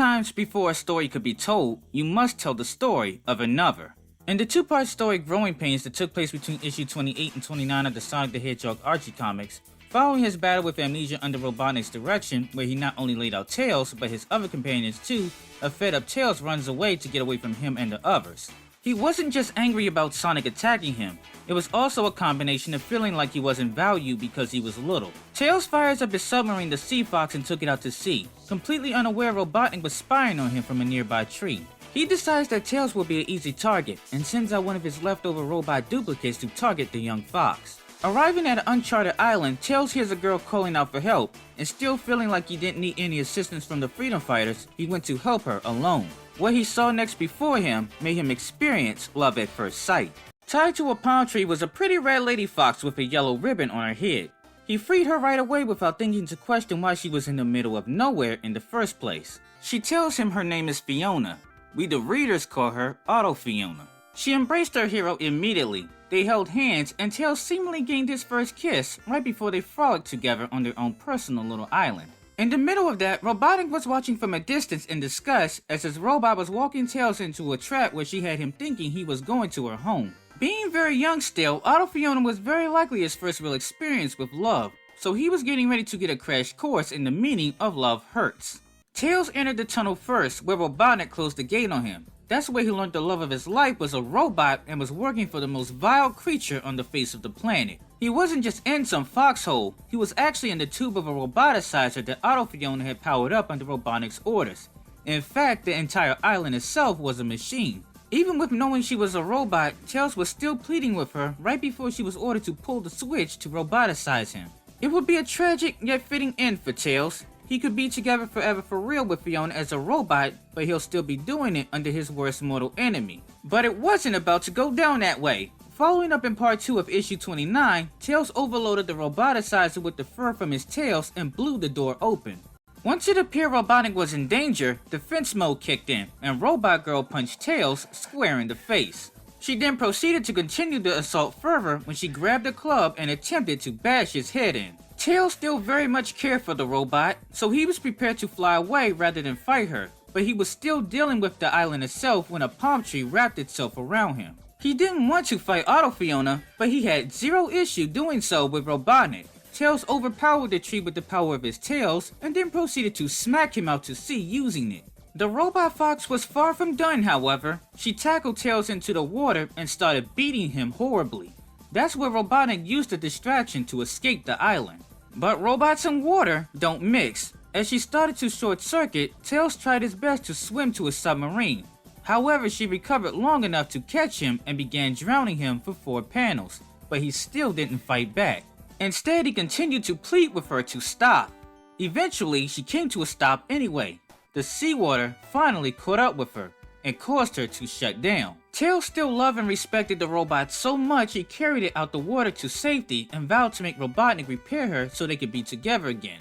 Sometimes before a story could be told, you must tell the story of another. In the two-part story Growing Pains that took place between issue 28 and 29 of the Sonic the Hedgehog Archie comics, following his battle with Amnesia under Robotnik's direction, where he not only laid out Tails, but his other companions too, a fed-up Tails runs away to get away from him and the others. He wasn't just angry about Sonic attacking him, it was also a combination of feeling like he wasn't valued because he was little. Tails fires up his submarine, the Sea Fox, and took it out to sea, completely unaware Robotnik was spying on him from a nearby tree. He decides that Tails will be an easy target, and sends out one of his leftover robot duplicates to target the young fox. Arriving at an uncharted island, Tails hears a girl calling out for help, and still feeling like he didn't need any assistance from the freedom fighters, he went to help her alone. What he saw next before him made him experience love at first sight. Tied to a palm tree was a pretty red lady fox with a yellow ribbon on her head. He freed her right away without thinking to question why she was in the middle of nowhere in the first place. She tells him her name is Fiona. We the readers call her Auto Fiona. She embraced her hero immediately. They held hands and Tails seemingly gained his first kiss right before they frolicked together on their own personal little island. In the middle of that, Robotnik was watching from a distance in disgust as his robot was walking Tails into a trap where she had him thinking he was going to her home. Being very young still, Auto Fiona was very likely his first real experience with love, so he was getting ready to get a crash course in the meaning of love hurts. Tails entered the tunnel first, where Robotnik closed the gate on him. That's where he learned the love of his life was a robot and was working for the most vile creature on the face of the planet. He wasn't just in some foxhole, he was actually in the tube of a roboticizer that Auto Fiona had powered up under Robotnik's orders. In fact, the entire island itself was a machine. Even with knowing she was a robot, Tails was still pleading with her right before she was ordered to pull the switch to roboticize him. It would be a tragic yet fitting end for Tails. He could be together forever for real with Fiona as a robot, but he'll still be doing it under his worst mortal enemy. But it wasn't about to go down that way. Following up in part 2 of issue 29, Tails overloaded the roboticizer with the fur from his tails and blew the door open. Once it appeared Robotnik was in danger, defense mode kicked in, and Robot Girl punched Tails square in the face. She then proceeded to continue the assault further when she grabbed a club and attempted to bash his head in. Tails still very much cared for the robot, so he was prepared to fly away rather than fight her, but he was still dealing with the island itself when a palm tree wrapped itself around him. He didn't want to fight Auto Fiona, but he had zero issue doing so with Robotnik. Tails overpowered the tree with the power of his tails, and then proceeded to smack him out to sea using it. The robot fox was far from done, however. She tackled Tails into the water and started beating him horribly. That's where Robotnik used the distraction to escape the island. But robots and water don't mix. As she started to short circuit, Tails tried his best to swim to a submarine. However, she recovered long enough to catch him and began drowning him for 4 panels, but he still didn't fight back. Instead, he continued to plead with her to stop. Eventually, she came to a stop anyway. The seawater finally caught up with her and caused her to shut down. Tails still loved and respected the robot so much he carried it out the water to safety and vowed to make Robotnik repair her so they could be together again.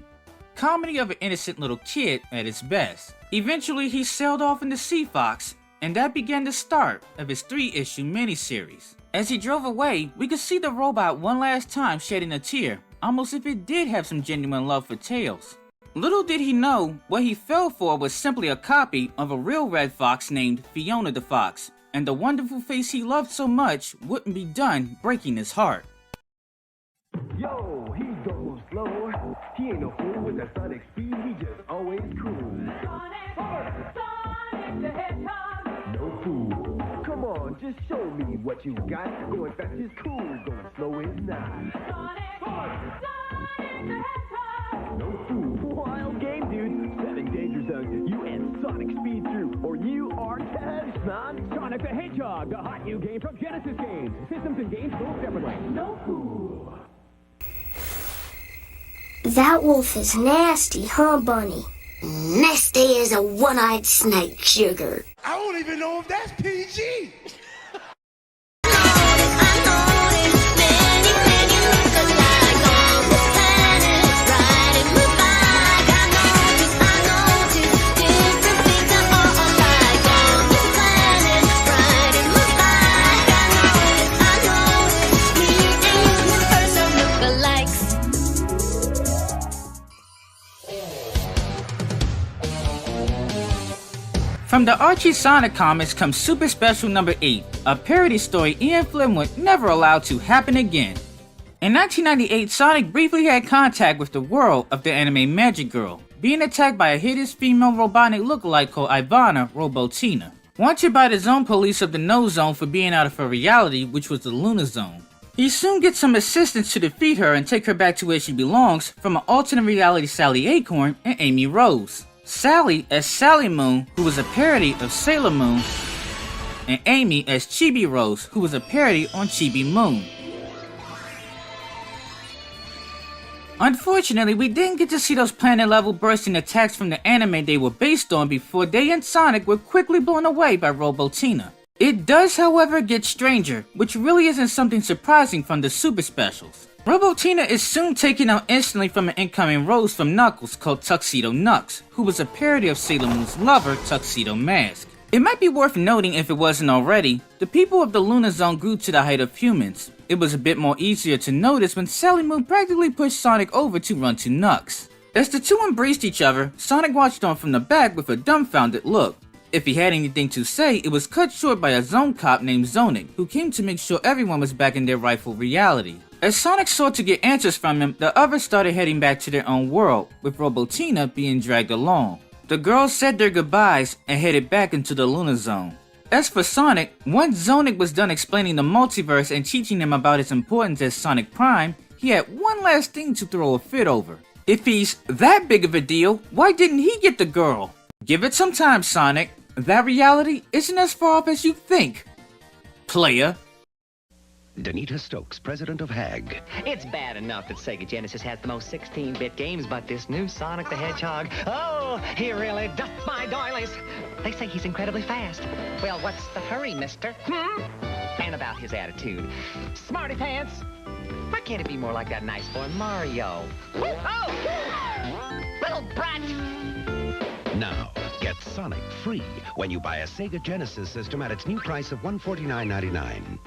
Comedy of an innocent little kid at its best. Eventually, he sailed off in the Sea Fox, and that began the start of his 3-issue miniseries. As he drove away, we could see the robot one last time shedding a tear, almost if it did have some genuine love for Tails. Little did he know, what he fell for was simply a copy of a real red fox named Fiona the Fox, and the wonderful face he loved so much wouldn't be done breaking his heart. Yo, he goes slow. He ain't no fool with that Sonic speed, he just always cool. Sonic the Hedgehog. No fool. Come on, just show me what you got. Going fast is cool, going slow is not. Sonic the Hedgehog. No fool. Wild game, dude. 7 danger zones. You and Sonic speed through, or you are test, man. Sonic the Hedgehog, the hot new game from Genesis Games. Systems and games sold separately. No fool. That wolf is nasty, huh, Bunny? Nasty as a one-eyed snake, Sugar. I don't even know if that's PG. From the Archie Sonic comics comes Super Special number 8, a parody story Ian Flynn would never allow to happen again. In 1998, Sonic briefly had contact with the world of the anime Magic Girl, being attacked by a hideous female robotnik lookalike called Ivana Robotina. Wanted by the Zone Police of the No Zone for being out of her reality, which was the Luna Zone. He soon gets some assistance to defeat her and take her back to where she belongs from an alternate reality Sally Acorn and Amy Rose. Sally as Sally Moon, who was a parody of Sailor Moon, and Amy as Chibi Rose, who was a parody on Chibi Moon. Unfortunately, we didn't get to see those planet-level bursting attacks from the anime they were based on before they and Sonic were quickly blown away by Robotina. It does, however, get stranger, which really isn't something surprising from the Super Specials. Robotina is soon taken out instantly from an incoming rose from Knuckles called Tuxedo Nux, who was a parody of Sailor Moon's lover, Tuxedo Mask. It might be worth noting, if it wasn't already, the people of the Luna Zone grew to the height of humans. It was a bit more easier to notice when Sally Moon practically pushed Sonic over to run to Nux. As the two embraced each other, Sonic watched on from the back with a dumbfounded look. If he had anything to say, it was cut short by a Zone cop named Zonic, who came to make sure everyone was back in their rightful reality. As Sonic sought to get answers from him, the others started heading back to their own world, with Robotina being dragged along. The girls said their goodbyes and headed back into the Luna Zone. As for Sonic, once Zonic was done explaining the multiverse and teaching him about its importance as Sonic Prime, he had one last thing to throw a fit over. If he's that big of a deal, why didn't he get the girl? Give it some time, Sonic. That reality isn't as far off as you think, player. Danita Stokes, president of HAG. It's bad enough that Sega Genesis has the most 16-bit games, but this new Sonic the Hedgehog, oh, he really does my doilies. They say he's incredibly fast. Well, what's the hurry, mister? And about his attitude. Smarty pants. Why can't it be more like that nice boy Mario? Oh! Little brat! Now, get Sonic free when you buy a Sega Genesis system at its new price of $149.99.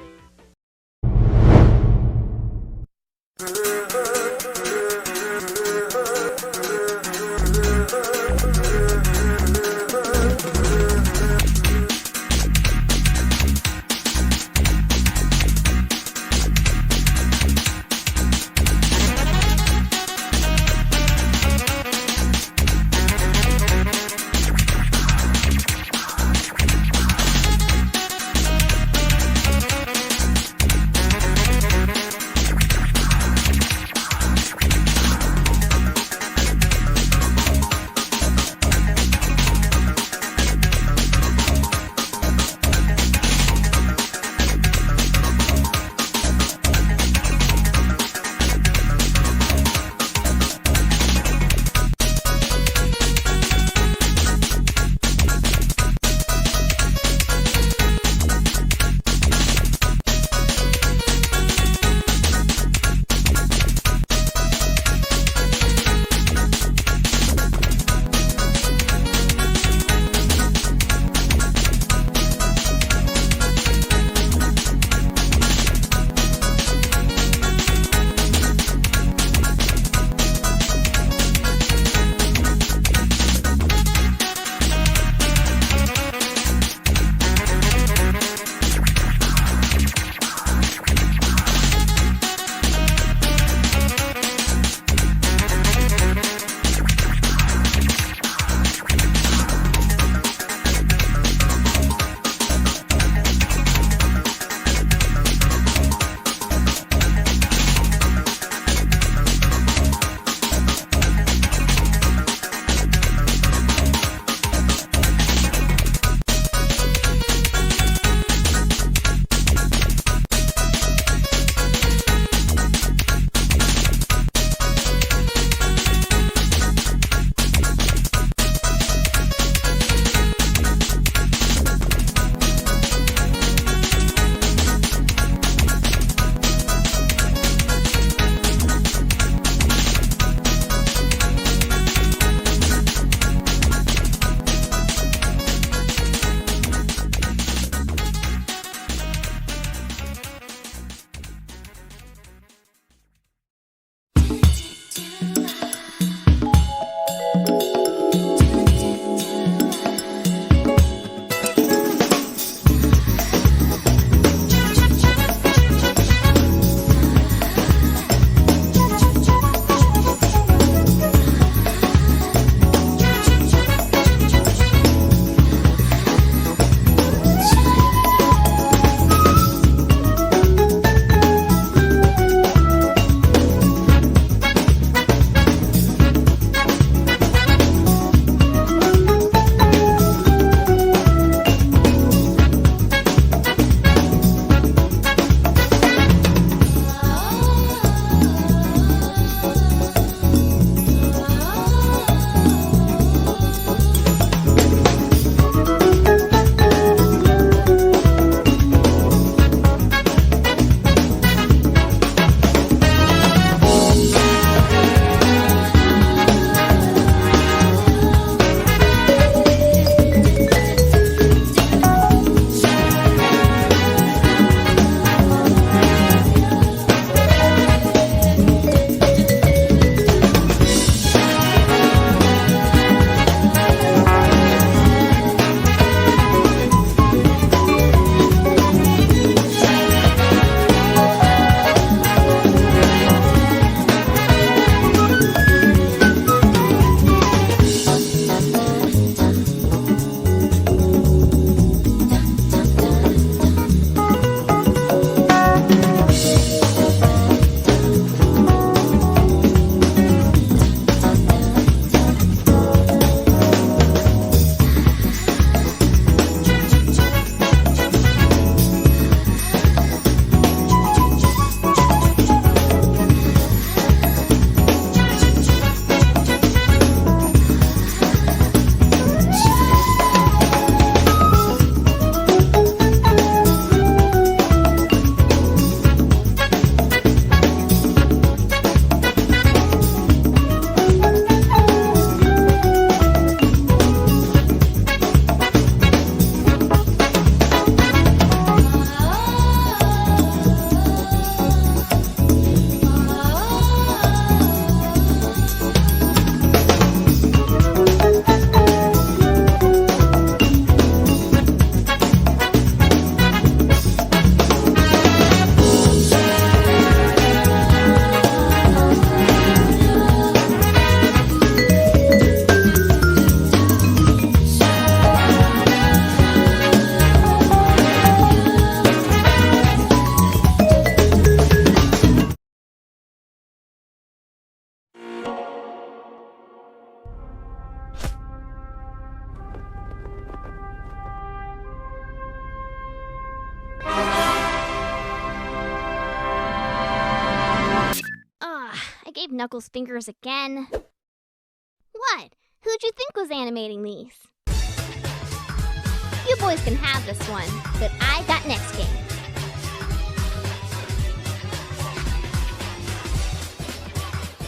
Knuckles' fingers again. What? Who'd you think was animating these? You boys can have this one, but I got next game.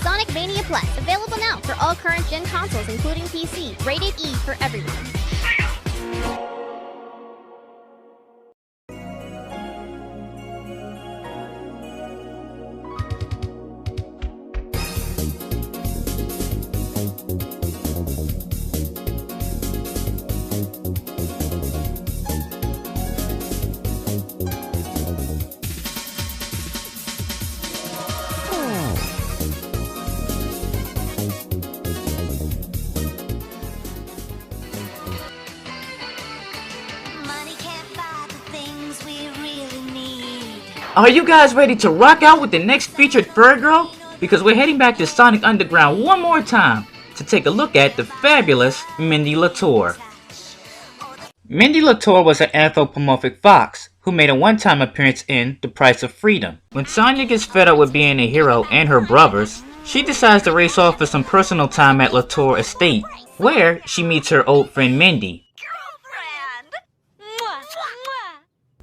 Sonic Mania Plus, available now for all current gen consoles including PC, rated E for everyone. Are you guys ready to rock out with the next featured Furry Girl? Because we're heading back to Sonic Underground one more time to take a look at the fabulous Mindy Lator. Mindy Lator was an anthropomorphic fox who made a one-time appearance in The Price of Freedom. When Sonia gets fed up with being a hero and her brothers, she decides to race off for some personal time at Lator Estate, where she meets her old friend Mindy.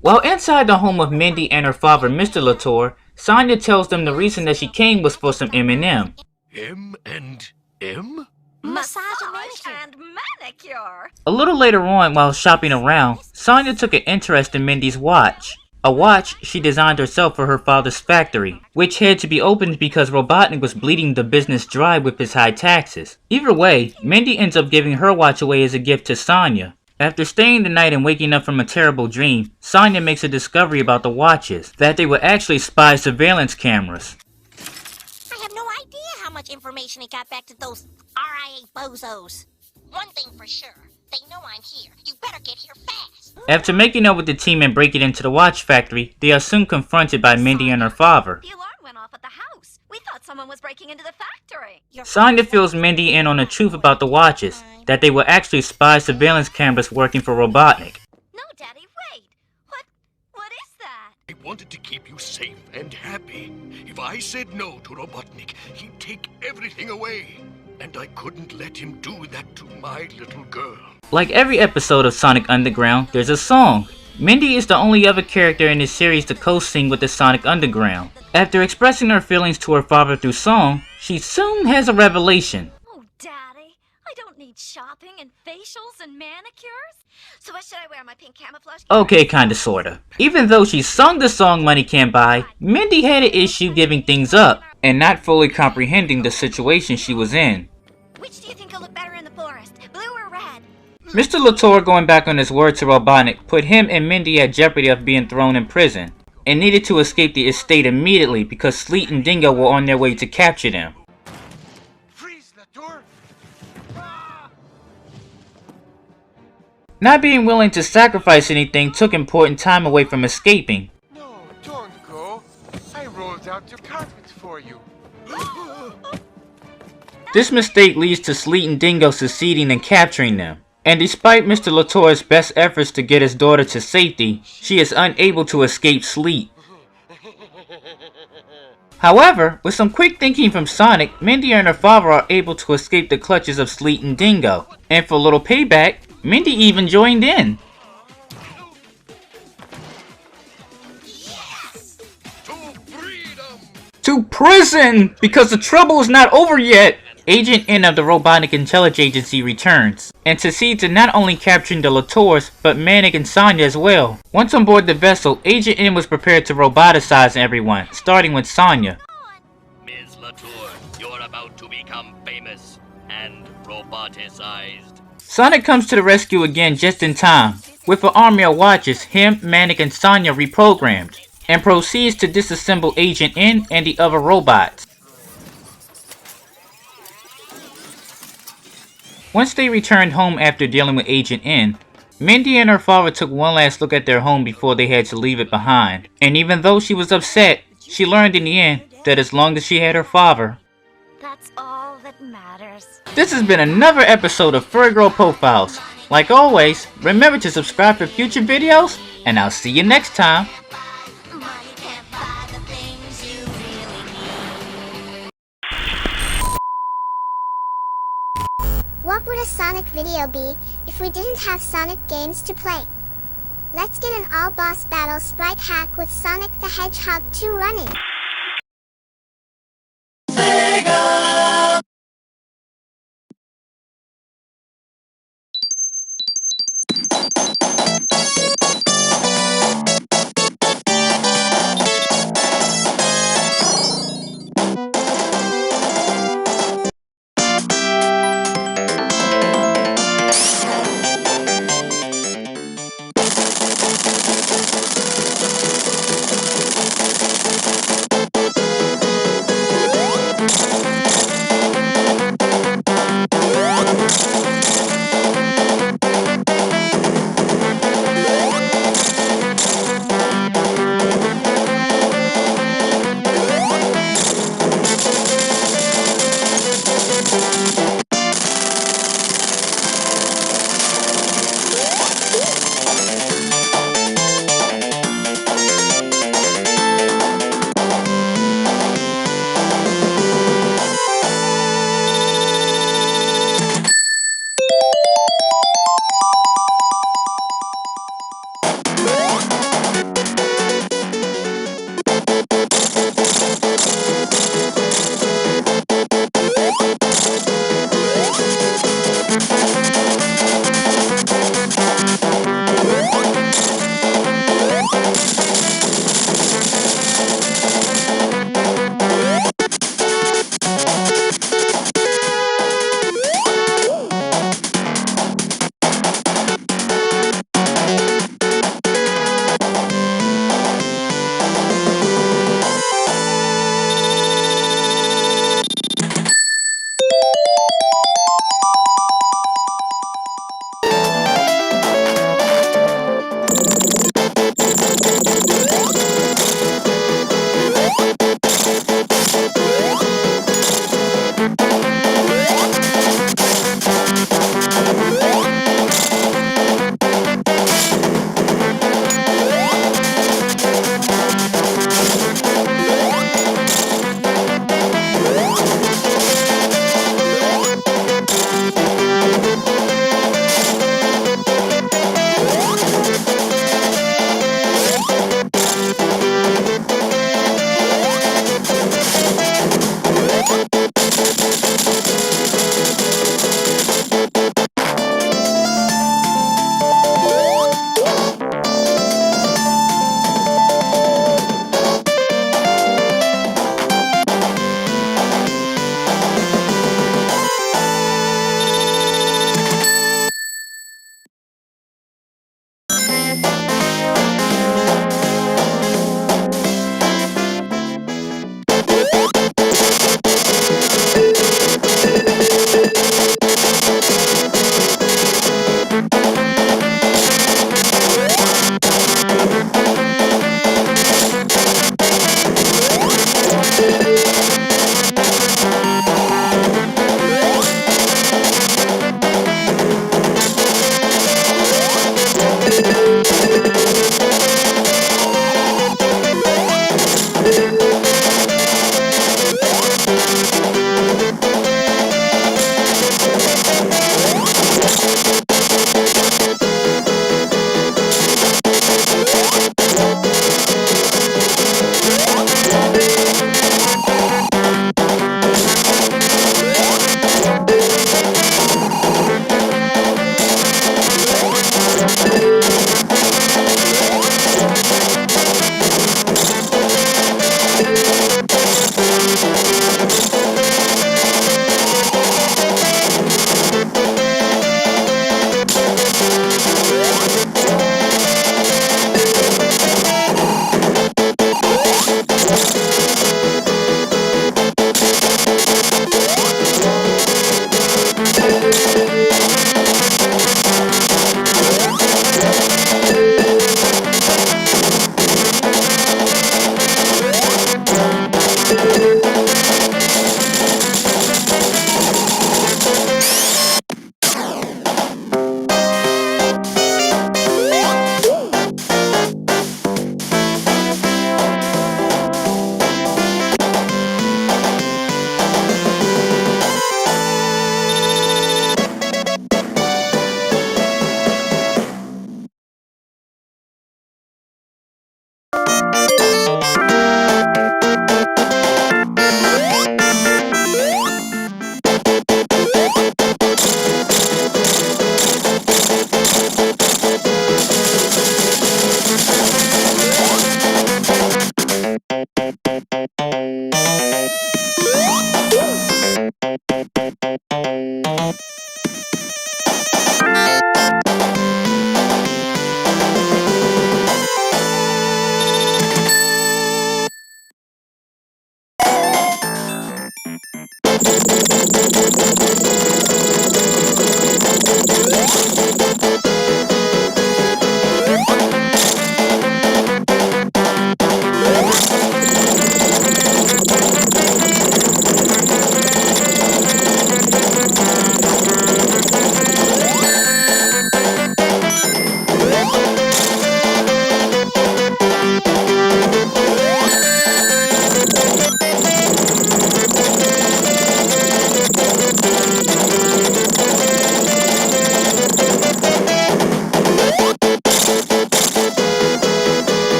While inside the home of Mindy and her father, Mr. Lator, Sonia tells them the reason that she came was for some M&M. M&M? Massage and manicure. A little later on, while shopping around, Sonia took an interest in Mindy's watch. A watch she designed herself for her father's factory, which had to be opened because Robotnik was bleeding the business dry with his high taxes. Either way, Mindy ends up giving her watch away as a gift to Sonia. After staying the night and waking up from a terrible dream, Sonia makes a discovery about the watches, that they were actually spy surveillance cameras. I have no idea how much information he got back to those RIA bozos. One thing for sure, they know I'm here. You better get here fast. After making up with the team and breaking into the watch factory, they are soon confronted by Mindy and her father. The alarm went off at the house. We thought someone was breaking into the factory. Sonia fills Mindy in on the truth about the watches, that they were actually spy surveillance cameras working for Robotnik. No, Daddy, wait. What is that? I wanted to keep you safe and happy. If I said no to Robotnik, he'd take everything away. And I couldn't let him do that to my little girl. Like every episode of Sonic Underground, there's a song. Mindy is the only other character in this series to co-sing with the Sonic Underground. After expressing her feelings to her father through song, she soon has a revelation. Oh, Daddy, I don't need shopping and facials and manicures. So what should I wear, my pink camouflage? Okay, kinda sorta. Even though she sung the song Money Can't Buy, Mindy had an issue giving things up and not fully comprehending the situation she was in. Which do you think will look better in the forest, blue or red? Mr. Lator, going back on his word to Robotnik, put him and Mindy at jeopardy of being thrown in prison, and needed to escape the estate immediately because Sleet and Dingo were on their way to capture them. Freeze, Lator! Not being willing to sacrifice anything took important time away from escaping. No, don't go. I rolled out your carpet for you. This mistake leads to Sleet and Dingo succeeding in capturing them. And despite Mr. Lator's best efforts to get his daughter to safety, she is unable to escape Sleet. However, with some quick thinking from Sonic, Mindy and her father are able to escape the clutches of Sleet and Dingo. And for a little payback, Mindy even joined in. Yes! To freedom! To prison! Because the trouble is not over yet! Agent N of the Robotnik Intelligence Agency returns, and succeeds in not only capturing the Lators, but Manic and Sonia as well. Once on board the vessel, Agent N was prepared to roboticize everyone, starting with Sonia. Ms. Lator, you're about to become famous and roboticized. Sonic comes to the rescue again just in time, with an army of watches, him, Manic, and Sonia reprogrammed, and proceeds to disassemble Agent N and the other robots. Once they returned home after dealing with Agent N, Mindy and her father took one last look at their home before they had to leave it behind. And even though she was upset, she learned in the end that as long as she had her father, That's all that matters. This has been another episode of Furry Girl Profiles. Like always, remember to subscribe for future videos, and I'll see you next time. Money can't buy the things you really need. What would a Sonic video be if we didn't have Sonic games to play? Let's get an all-boss battle sprite hack with Sonic the Hedgehog 2 running.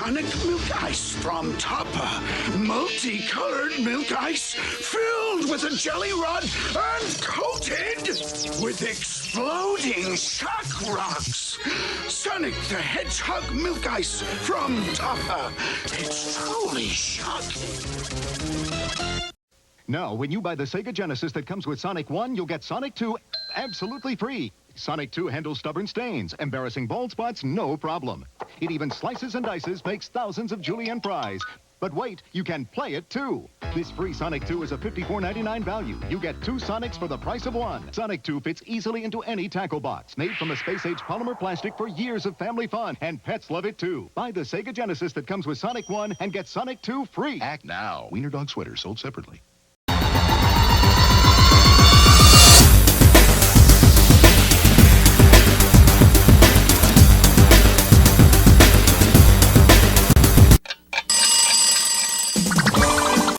Sonic Milk Ice from Topper. Multicolored milk ice filled with a jelly rod and coated with exploding shock rocks. Sonic the Hedgehog Milk Ice from Topper. It's truly shocking. Now, when you buy the Sega Genesis that comes with Sonic 1, you'll get Sonic 2 absolutely free. Sonic 2 handles stubborn stains, embarrassing bald spots, no problem. It even slices and dices, makes thousands of julienne fries. But wait, you can play it too. This free Sonic 2 is a $54.99 value. You get 2 Sonics for the price of 1. Sonic 2 fits easily into any tackle box. Made from a space-age polymer plastic for years of family fun, and pets love it too. Buy the Sega Genesis that comes with Sonic 1 and get Sonic 2 free. Act now. Wiener Dog Sweater sold separately.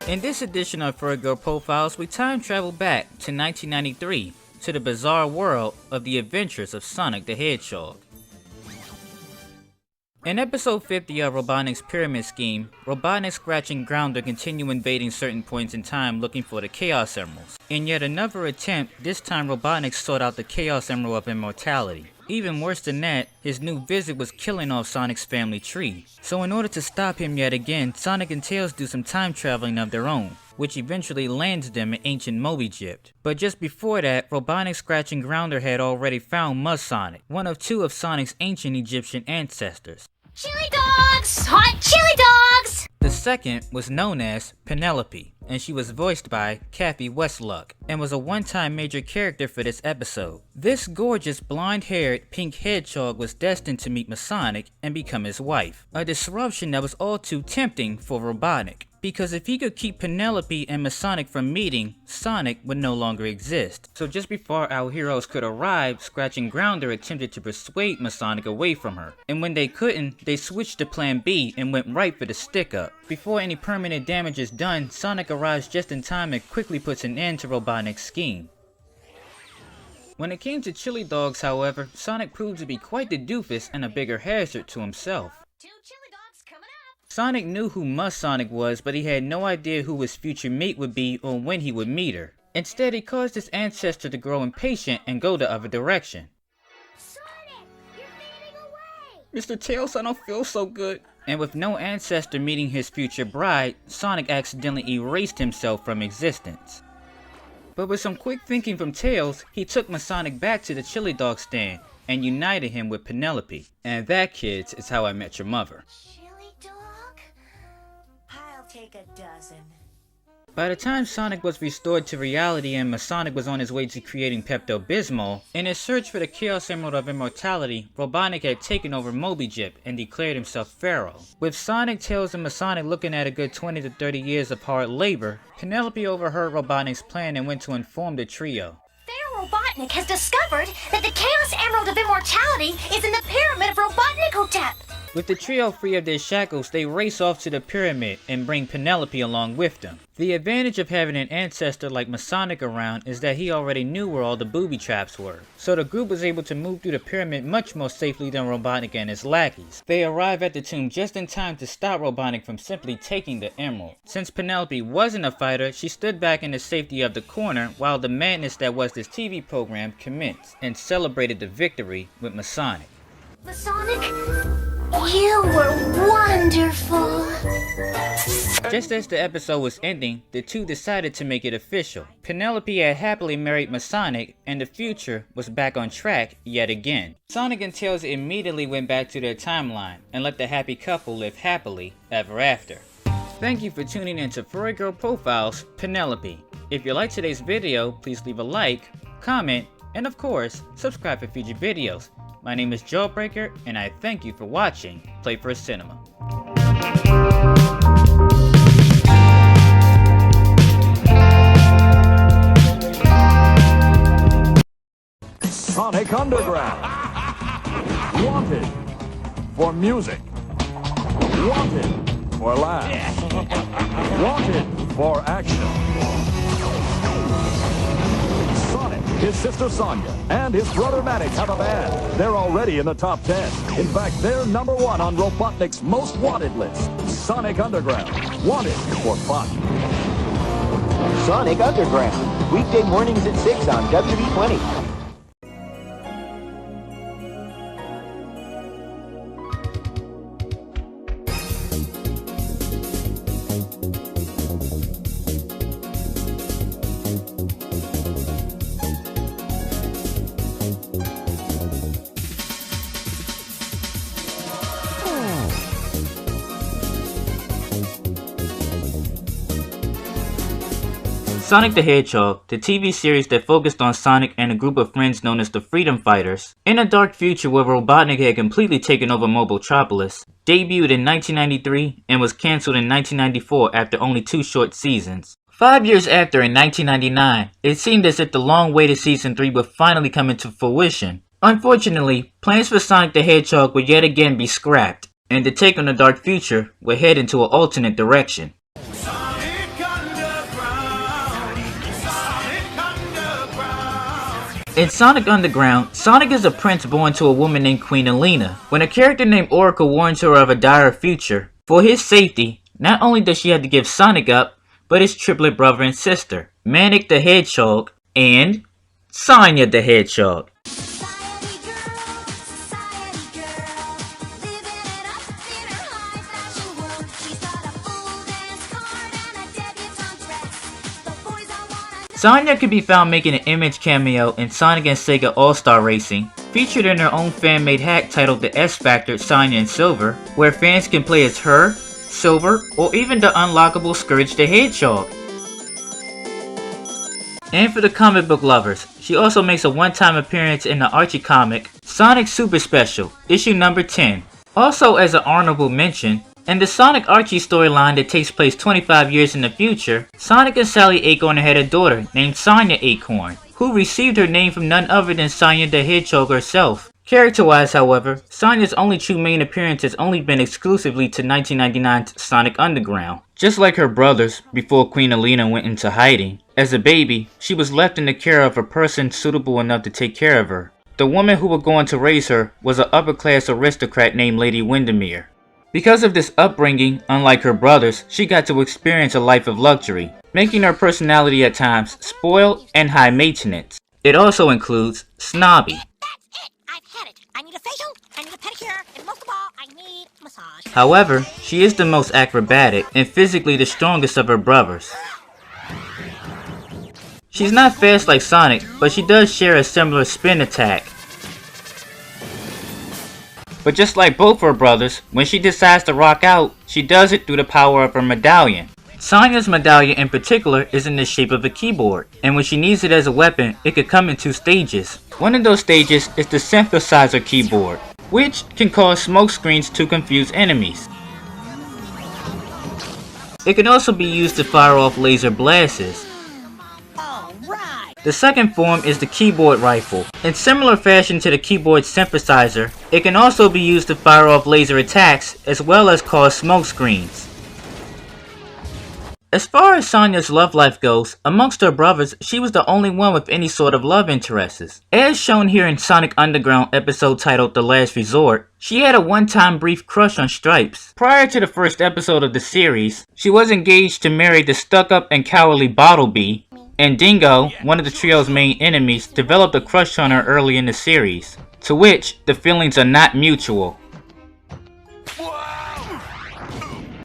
In this edition of Furry Girl Profiles, we time travel back to 1993 to the bizarre world of the adventures of Sonic the Hedgehog. In episode 50 of Robotnik's Pyramid Scheme, Robotnik, Scratch, and Grounder continue invading certain points in time looking for the Chaos Emeralds. In yet another attempt, this time Robotnik sought out the Chaos Emerald of Immortality. Even worse than that, his new visit was killing off Sonic's family tree. So in order to stop him yet again, Sonic and Tails do some time traveling of their own, which eventually lands them in ancient Moby-Egypt. But just before that, Robotnik, Scratch, and Grounder had already found Mud Sonic, one of 2 of Sonic's ancient Egyptian ancestors. Chili dogs! Hot chili dogs! The second was known as Penelope, and she was voiced by Kathy Westluck, and was a one-time major character for this episode. This gorgeous blonde-haired pink hedgehog was destined to meet Masonic and become his wife, a disruption that was all too tempting for Robotnik. Because if he could keep Penelope and Masonic from meeting, Sonic would no longer exist. So just before our heroes could arrive, Scratch and Grounder attempted to persuade Masonic away from her. And when they couldn't, they switched to plan B and went right for the stick-up. Before any permanent damage is done, Sonic arrives just in time and quickly puts an end to Robotnik's scheme. When it came to chili dogs, however, Sonic proved to be quite the doofus and a bigger hazard to himself. Sonic knew who Sonic was, but he had no idea who his future mate would be or when he would meet her. Instead, he caused his ancestor to grow impatient and go the other direction. Sonic, you're fading away! Mr. Tails, I don't feel so good. And with no ancestor meeting his future bride, Sonic accidentally erased himself from existence. But with some quick thinking from Tails, he took Masonic back to the chili dog stand and united him with Penelope. And that, kids, is how I met your mother. Take a dozen. By the time Sonic was restored to reality and Masonic was on his way to creating Pepto-Bismol, in his search for the Chaos Emerald of Immortality, Robotnik had taken over Moby-Egypt and declared himself Pharaoh. With Sonic, Tails, and Masonic looking at a good 20 to 30 years of hard labor, Penelope overheard Robotnik's plan and went to inform the trio. Pharaoh Robotnik has discovered that the Chaos Emerald of Immortality is in the Pyramid of Robotnik-hotep. With the trio free of their shackles, they race off to the pyramid and bring Penelope along with them. The advantage of having an ancestor like Masonic around is that he already knew where all the booby traps were, so the group was able to move through the pyramid much more safely than Robotnik and his lackeys. They arrive at the tomb just in time to stop Robotnik from simply taking the emerald. Since Penelope wasn't a fighter, she stood back in the safety of the corner while the madness that was this TV program commenced, and celebrated the victory with Masonic. Masonic, you were wonderful. Just as the episode was ending, the two decided to make it official. Penelope had happily married Masonic, and the future was back on track yet again. Sonic and Tails immediately went back to their timeline and let the happy couple live happily ever after. Thank you for tuning in to Furry Girl Profiles Penelope. If you liked today's video, please leave a like, comment, and of course, subscribe for future videos. My name is Jawbreaker, and I thank you for watching Playfur Cinema. Sonic Underground. Wanted for music. Wanted for laughs. Wanted for action. Sonic His sister Sonia and his brother Matic have a band. They're already in the top 10. In fact, they're #1 on Robotnik's most wanted list. Sonic Underground. Wanted for fun. Sonic Underground. Weekday mornings at 6 on WB20. Sonic the Hedgehog, the TV series that focused on Sonic and a group of friends known as the Freedom Fighters, in a dark future where Robotnik had completely taken over Mobotropolis, debuted in 1993 and was cancelled in 1994 after only 2 short seasons. 5 years after, in 1999, it seemed as if the long-awaited Season 3 would finally come into fruition. Unfortunately, plans for Sonic the Hedgehog would yet again be scrapped, and the take on the dark future would head into an alternate direction. In Sonic Underground, Sonic is a prince born to a woman named Queen Elena. When a character named Oracle warns her of a dire future, for his safety, not only does she have to give Sonic up, but his triplet brother and sister, Manic the Hedgehog and Sonia the Hedgehog. Sonia could be found making an image cameo in Sonic and Sega All-Star Racing, featured in her own fan-made hack titled The S Factor Sonia in Silver, where fans can play as her, Silver, or even the unlockable Scourge the Hedgehog. And for the comic book lovers, she also makes a one-time appearance in the Archie comic, Sonic Super Special, issue number 10. Also as an honorable mention, in the Sonic Archie storyline that takes place 25 years in the future, Sonic and Sally Acorn had a daughter named Sonia Acorn, who received her name from none other than Sonia the Hedgehog herself. Character-wise, however, Sonia's only true main appearance has only been exclusively to 1999's Sonic Underground. Just like her brothers, before Queen Elena went into hiding, as a baby, she was left in the care of a person suitable enough to take care of her. The woman who was going to raise her was an upper-class aristocrat named Lady Windermere. Because of this upbringing, unlike her brothers, she got to experience a life of luxury, making her personality at times spoiled and high maintenance. It also includes snobby. That's it! I've had it! I need a facial, I need a pedicure, and most of all, I need a massage. However, she is the most acrobatic and physically the strongest of her brothers. She's not fast like Sonic, but she does share a similar spin attack. But just like both her brothers, when she decides to rock out, she does it through the power of her medallion. Sonia's medallion in particular is in the shape of a keyboard, and when she needs it as a weapon, it could come in 2 stages. One of those stages is the synthesizer keyboard, which can cause smoke screens to confuse enemies. It can also be used to fire off laser blasts. The second form is the keyboard rifle. In similar fashion to the keyboard synthesizer, it can also be used to fire off laser attacks as well as cause smoke screens. As far as Sonia's love life goes, amongst her brothers, she was the only one with any sort of love interests. As shown here in Sonic Underground episode titled The Last Resort, she had a one-time brief crush on Stripes. Prior to the first episode of the series, she was engaged to marry the stuck-up and cowardly Bottlebee, and Dingo, one of the trio's main enemies, developed a crush on her early in the series, to which the feelings are not mutual.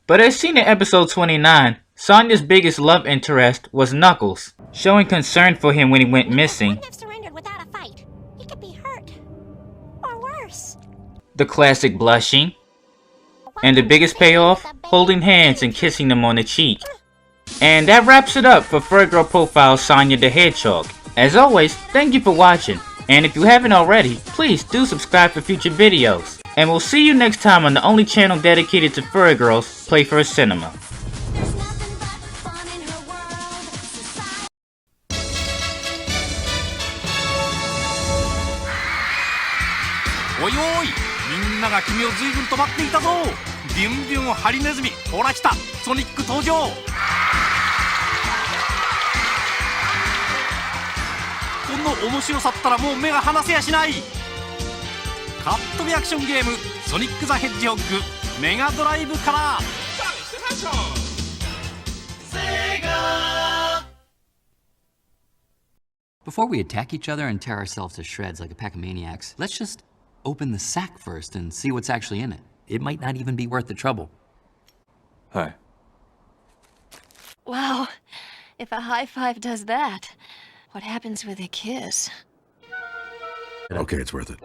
But as seen in episode 29, Sonia's biggest love interest was Knuckles, showing concern for him when he went missing. Have surrendered without a fight. He could be hurt. Or worse. The classic blushing. And the biggest payoff, holding hands and kissing them on the cheek. And that wraps it up for Furry Girl Profiles Sonia the Hedgehog. As always, thank you for watching. And if you haven't already, please do subscribe for future videos. And we'll see you next time on the only channel dedicated to furry girls, Playfur Cinema.おいおい、みんなが君を随分と待っていたぞ。ビュンビュンハリネズミ、ほら来た、ソニック登場。コンの面白さったらもう目が離せやしない。カットリアクションゲームソニック・ザ・ヘッジホッグメガドライブから。Before we attack each other and tear ourselves to shreds like a pack of maniacs, let's just open the sack first and see what's actually in it. It might not even be worth the trouble. Hi. Wow, if a high five does that, what happens with a kiss? Okay, it's worth it.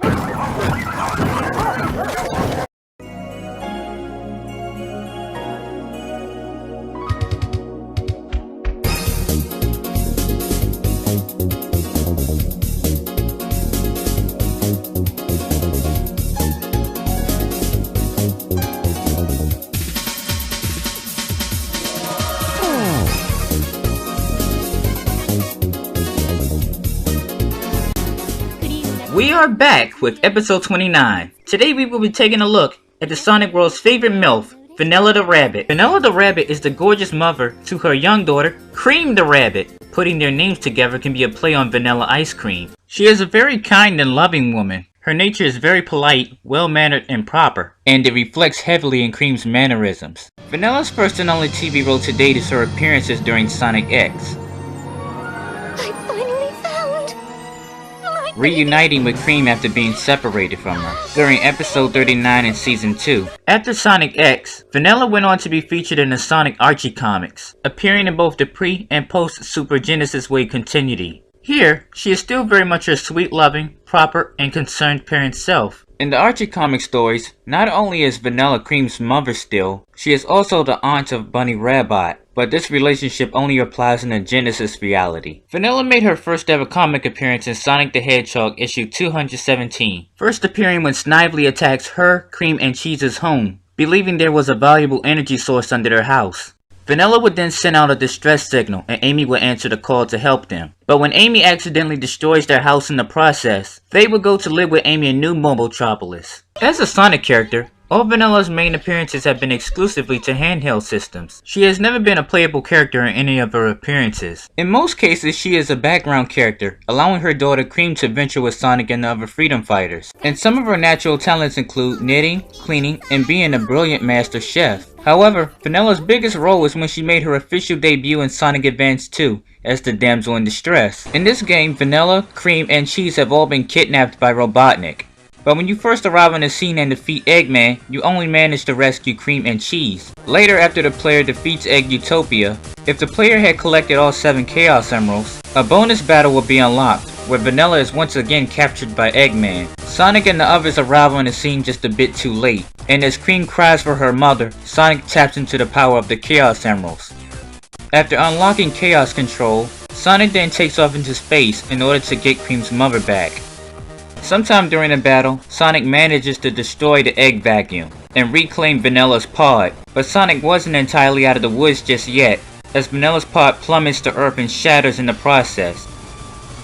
We are back with episode 29. Today we will be taking a look at the Sonic World's favorite MILF, Vanilla the Rabbit. Vanilla the Rabbit is the gorgeous mother to her young daughter, Cream the Rabbit. Putting their names together can be a play on vanilla ice cream. She is a very kind and loving woman. Her nature is very polite, well-mannered, and proper, and it reflects heavily in Cream's mannerisms. Vanilla's first and only TV role to date is her appearances during Sonic X. Reuniting with Cream after being separated from her during episode 39 in season 2. After Sonic X, Vanilla went on to be featured in the Sonic Archie comics, appearing in both the pre- and post-Super Genesis Wave continuity. Here, she is still very much her sweet, loving, proper, and concerned parent self. In the Archie comic stories, not only is Vanilla Cream's mother still, she is also the aunt of Bunny Rabbit, but this relationship only applies in the Genesis reality. Vanilla made her first ever comic appearance in Sonic the Hedgehog issue 217, first appearing when Snively attacks her, Cream, and Cheese's home, believing there was a valuable energy source under their house. Vanilla would then send out a distress signal and Amy would answer the call to help them. But when Amy accidentally destroys their house in the process, they would go to live with Amy in New Mobotropolis. As a Sonic character, all Vanilla's main appearances have been exclusively to handheld systems. She has never been a playable character in any of her appearances. In most cases, she is a background character, allowing her daughter Cream to venture with Sonic and the other Freedom Fighters. And some of her natural talents include knitting, cleaning, and being a brilliant master chef. However, Vanilla's biggest role is when she made her official debut in Sonic Advance 2 as the damsel in distress. In this game, Vanilla, Cream, and Cheese have all been kidnapped by Robotnik. But when you first arrive on the scene and defeat Eggman, you only manage to rescue Cream and Cheese. Later, after the player defeats Egg Utopia, if the player had collected all 7 Chaos Emeralds, a bonus battle will be unlocked, where Vanilla is once again captured by Eggman. Sonic and the others arrive on the scene just a bit too late, and as Cream cries for her mother, Sonic taps into the power of the Chaos Emeralds. After unlocking Chaos Control, Sonic then takes off into space in order to get Cream's mother back. Sometime during the battle, Sonic manages to destroy the egg vacuum and reclaim Vanilla's pod, but Sonic wasn't entirely out of the woods just yet, as Vanilla's pod plummets to Earth and shatters in the process.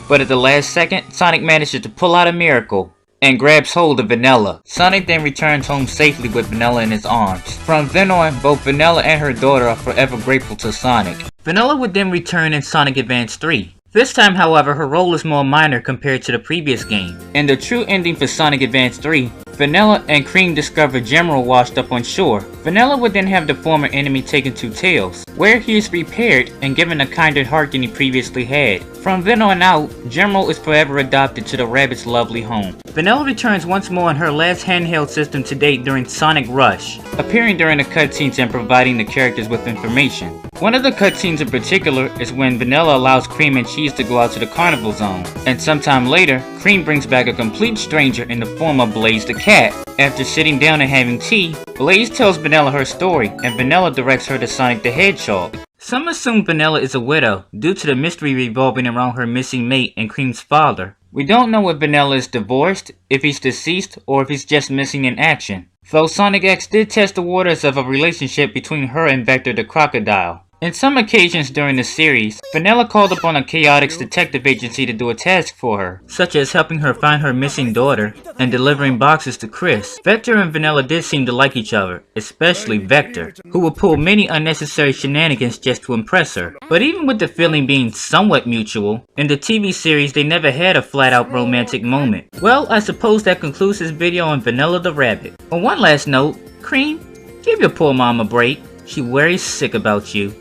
But at the last second, Sonic manages to pull out a miracle and grabs hold of Vanilla. Sonic then returns home safely with Vanilla in his arms. From then on, both Vanilla and her daughter are forever grateful to Sonic. Vanilla would then return in Sonic Advance 3. This time, however, her role is more minor compared to the previous game. In the true ending for Sonic Advance 3, Vanilla and Cream discover General washed up on shore. Vanilla would then have the former enemy taken to Tails, where he is repaired and given a kinder heart than he previously had. From then on out, General is forever adopted to the rabbit's lovely home. Vanilla returns once more in her last handheld system to date during Sonic Rush, appearing during the cutscenes and providing the characters with information. One of the cutscenes in particular is when Vanilla allows Cream and Cheese to go out to the carnival zone, and sometime later, Cream brings back a complete stranger in the form of Blaze the cat. After sitting down and having tea, Blaze tells Vanilla her story, and Vanilla directs her to Sonic the Hedgehog. Some assume Vanilla is a widow due to the mystery revolving around her missing mate and Cream's father. We don't know if Vanilla is divorced, if he's deceased, or if he's just missing in action. Though Sonic X did test the waters of a relationship between her and Vector the Crocodile. In some occasions during the series, Vanilla called upon a chaotic detective agency to do a task for her, such as helping her find her missing daughter and delivering boxes to Chris. Vector and Vanilla did seem to like each other, especially Vector, who would pull many unnecessary shenanigans just to impress her. But even with the feeling being somewhat mutual, in the TV series they never had a flat-out romantic moment. Well, I suppose that concludes this video on Vanilla the Rabbit. On one last note, Cream, give your poor mom a break. She's very sick about you.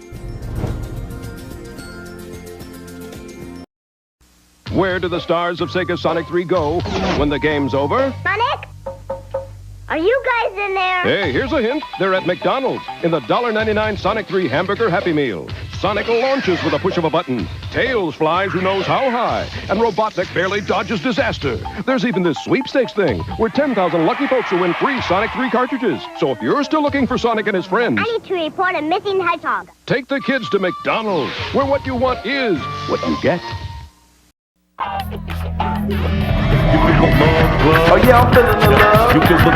Where do the stars of Sega Sonic 3 go when the game's over? Sonic? Are you guys in there? Hey, here's a hint. They're at McDonald's in the $1.99 Sonic 3 Hamburger Happy Meal. Sonic launches with a push of a button. Tails flies who knows how high. And Robotnik barely dodges disaster. There's even this sweepstakes thing where 10,000 lucky folks will win free Sonic 3 cartridges. So if you're still looking for Sonic and his friends, I need to report a missing hedgehog. take the kids to McDonald's, where what you want is what you get. Oh yeah, I'm feeling the love. You feel the love.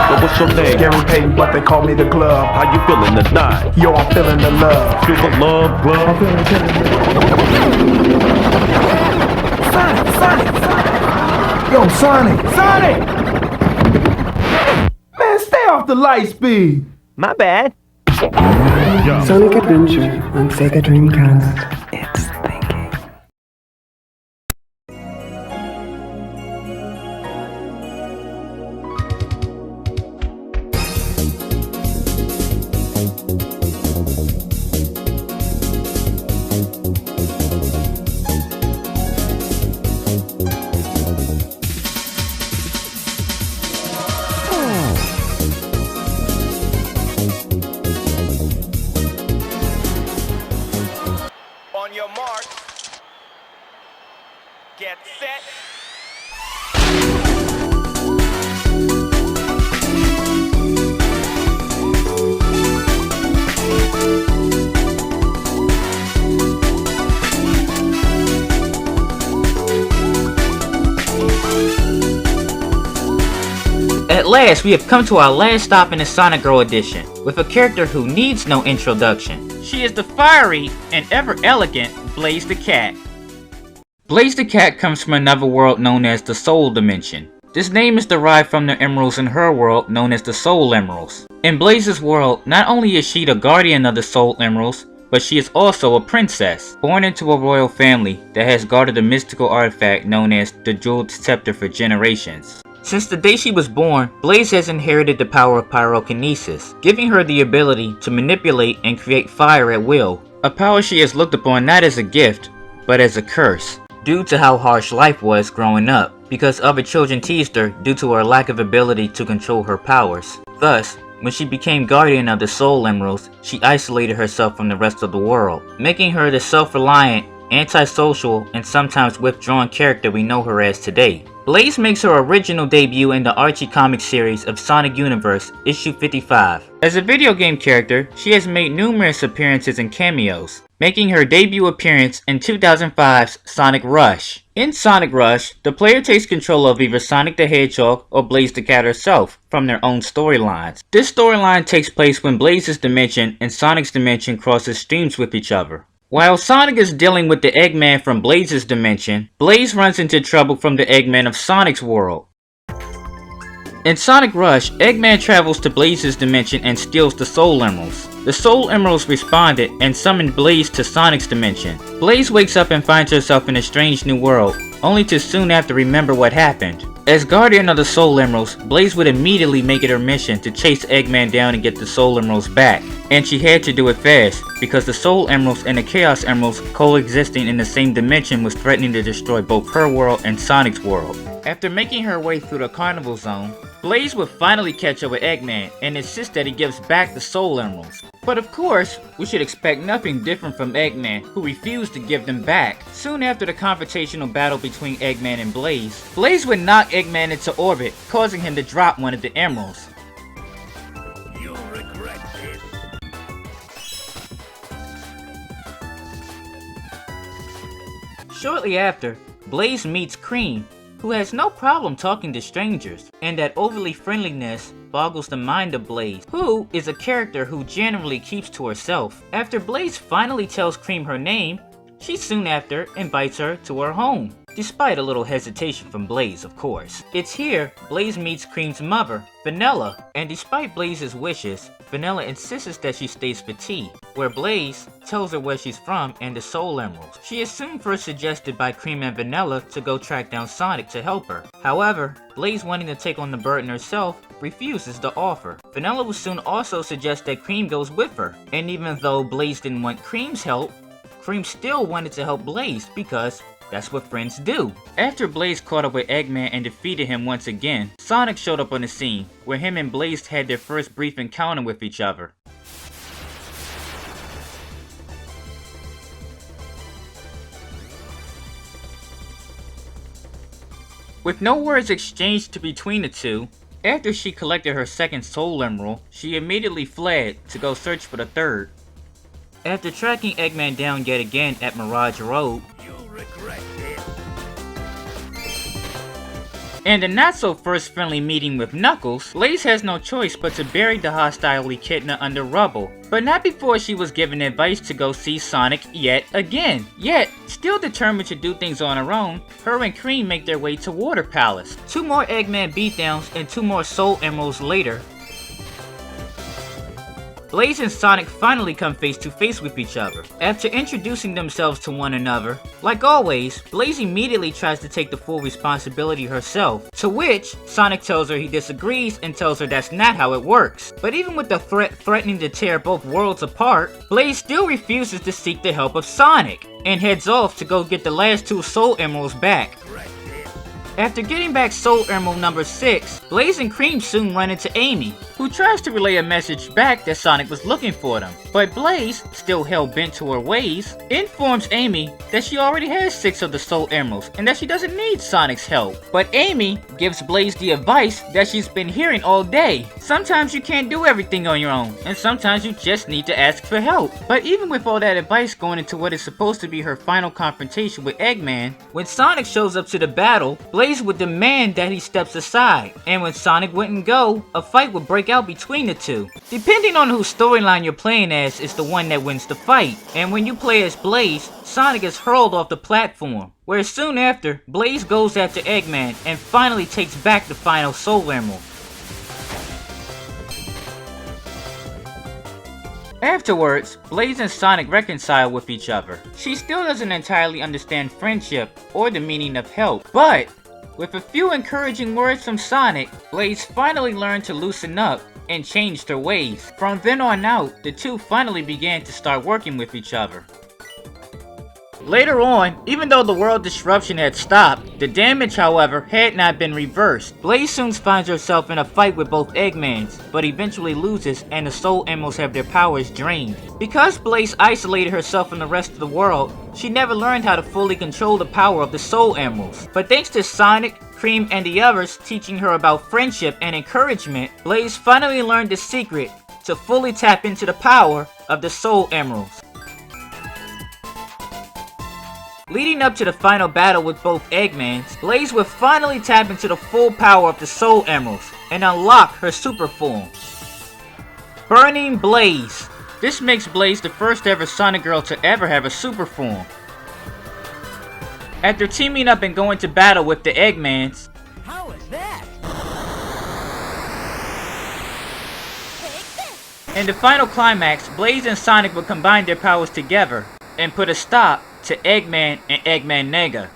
But what's your name? Gary Payton, but they call me the glove. How you feeling tonight? Yo, I'm feeling the love. Feel the love. I'm feeling Sonic. Yo, Sonic. Man, stay off the light speed. My bad. Sonic Adventure on Sega Dreamcast. It's thinking. On your mark. Get set. At last, we have come to our last stop in the Sonic Girl edition, with a character who needs no introduction. She is the fiery and ever elegant Blaze the Cat. Blaze the Cat comes from another world known as the Soul Dimension. This name is derived from the emeralds in her world known as the Soul Emeralds. In Blaze's world, not only is she the guardian of the Soul Emeralds, but she is also a princess, born into a royal family that has guarded a mystical artifact known as the Jeweled Scepter for generations. Since the day she was born, Blaze has inherited the power of pyrokinesis, giving her the ability to manipulate and create fire at will, a power she has looked upon not as a gift, but as a curse, due to how harsh life was growing up, because other children teased her due to her lack of ability to control her powers. Thus, when she became guardian of the Soul Emeralds, she isolated herself from the rest of the world, making her the self-reliant, antisocial, and sometimes withdrawn character we know her as today. Blaze makes her original debut in the Archie comic series of Sonic Universe, issue 55. As a video game character, she has made numerous appearances and cameos, making her debut appearance in 2005's Sonic Rush. In Sonic Rush, the player takes control of either Sonic the Hedgehog or Blaze the Cat herself from their own storylines. This storyline takes place when Blaze's dimension and Sonic's dimension crosses streams with each other. While Sonic is dealing with the Eggman from Blaze's dimension, Blaze runs into trouble from the Eggman of Sonic's world. In Sonic Rush, Eggman travels to Blaze's dimension and steals the Soul Emeralds. The Soul Emeralds responded and summoned Blaze to Sonic's dimension. Blaze wakes up and finds herself in a strange new world, only to soon after remember what happened. As guardian of the Soul Emeralds, Blaze would immediately make it her mission to chase Eggman down and get the Soul Emeralds back. And she had to do it fast, because the Soul Emeralds and the Chaos Emeralds coexisting in the same dimension was threatening to destroy both her world and Sonic's world. After making her way through the Carnival Zone, Blaze would finally catch up with Eggman and insist that he gives back the Soul Emeralds. But of course, we should expect nothing different from Eggman, who refused to give them back. Soon after the confrontational battle between Eggman and Blaze, Blaze would knock Eggman into orbit, causing him to drop one of the emeralds. You'll regret this. Shortly after, Blaze meets Cream, who has no problem talking to strangers, and that overly friendliness boggles the mind of Blaze, who is a character who generally keeps to herself. After Blaze finally tells Cream her name, she soon after invites her to her home, despite a little hesitation from Blaze, of course. It's here Blaze meets Cream's mother, Vanilla, and despite Blaze's wishes, Vanilla insists that she stays for tea, where Blaze tells her where she's from and the Soul Emeralds. She is soon first suggested by Cream and Vanilla to go track down Sonic to help her. However, Blaze, wanting to take on the burden herself, refuses the offer. Vanilla will soon also suggest that Cream goes with her, and even though Blaze didn't want Cream's help, Cream still wanted to help Blaze because that's what friends do. After Blaze caught up with Eggman and defeated him once again, Sonic showed up on the scene, where him and Blaze had their first brief encounter with each other. With no words exchanged between the two, after she collected her second Soul Emerald, she immediately fled to go search for the third. After tracking Eggman down yet again at Mirage Road, and a not-so-first friendly meeting with Knuckles, Blaze has no choice but to bury the hostile Echidna under rubble, but not before she was given advice to go see Sonic yet again. Yet, still determined to do things on her own, her and Cream make their way to Water Palace. 2 more Eggman beatdowns and 2 more Soul Emeralds later, Blaze and Sonic finally come face to face with each other. After introducing themselves to one another, like always, Blaze immediately tries to take the full responsibility herself, to which Sonic tells her he disagrees and tells her that's not how it works. But even with the threat threatening to tear both worlds apart, Blaze still refuses to seek the help of Sonic, and heads off to go get the last 2 Soul Emeralds back. After getting back Soul Emerald number 6, Blaze and Cream soon run into Amy, who tries to relay a message back that Sonic was looking for them. But Blaze, still hell-bent to her ways, informs Amy that she already has 6 of the Soul Emeralds and that she doesn't need Sonic's help. But Amy gives Blaze the advice that she's been hearing all day. Sometimes you can't do everything on your own, and sometimes you just need to ask for help. But even with all that advice going into what is supposed to be her final confrontation with Eggman, when Sonic shows up to the battle, Blaze would demand that he steps aside, and when Sonic wouldn't go, a fight would break out between the two. Depending on whose storyline you're playing as is the one that wins the fight, and when you play as Blaze, Sonic is hurled off the platform, where soon after, Blaze goes after Eggman and finally takes back the final Soul Emerald. Afterwards, Blaze and Sonic reconcile with each other. She still doesn't entirely understand friendship or the meaning of help, but with a few encouraging words from Sonic, Blaze finally learned to loosen up and changed her ways. From then on out, the two finally began to start working with each other. Later on, even though the world disruption had stopped, the damage, however, had not been reversed. Blaze soon finds herself in a fight with both Eggmans, but eventually loses and the Soul Emeralds have their powers drained. Because Blaze isolated herself from the rest of the world, she never learned how to fully control the power of the Soul Emeralds. But thanks to Sonic, Cream, and the others teaching her about friendship and encouragement, Blaze finally learned the secret to fully tap into the power of the Soul Emeralds. Leading up to the final battle with both Eggmans, Blaze would finally tap into the full power of the Soul Emeralds and unlock her super form. Burning Blaze. This makes Blaze the first ever Sonic girl to ever have a super form. After teaming up and going to battle with the Eggmans, How is that? in the final climax, Blaze and Sonic would combine their powers together and put a stop to Eggman and Eggman Nega.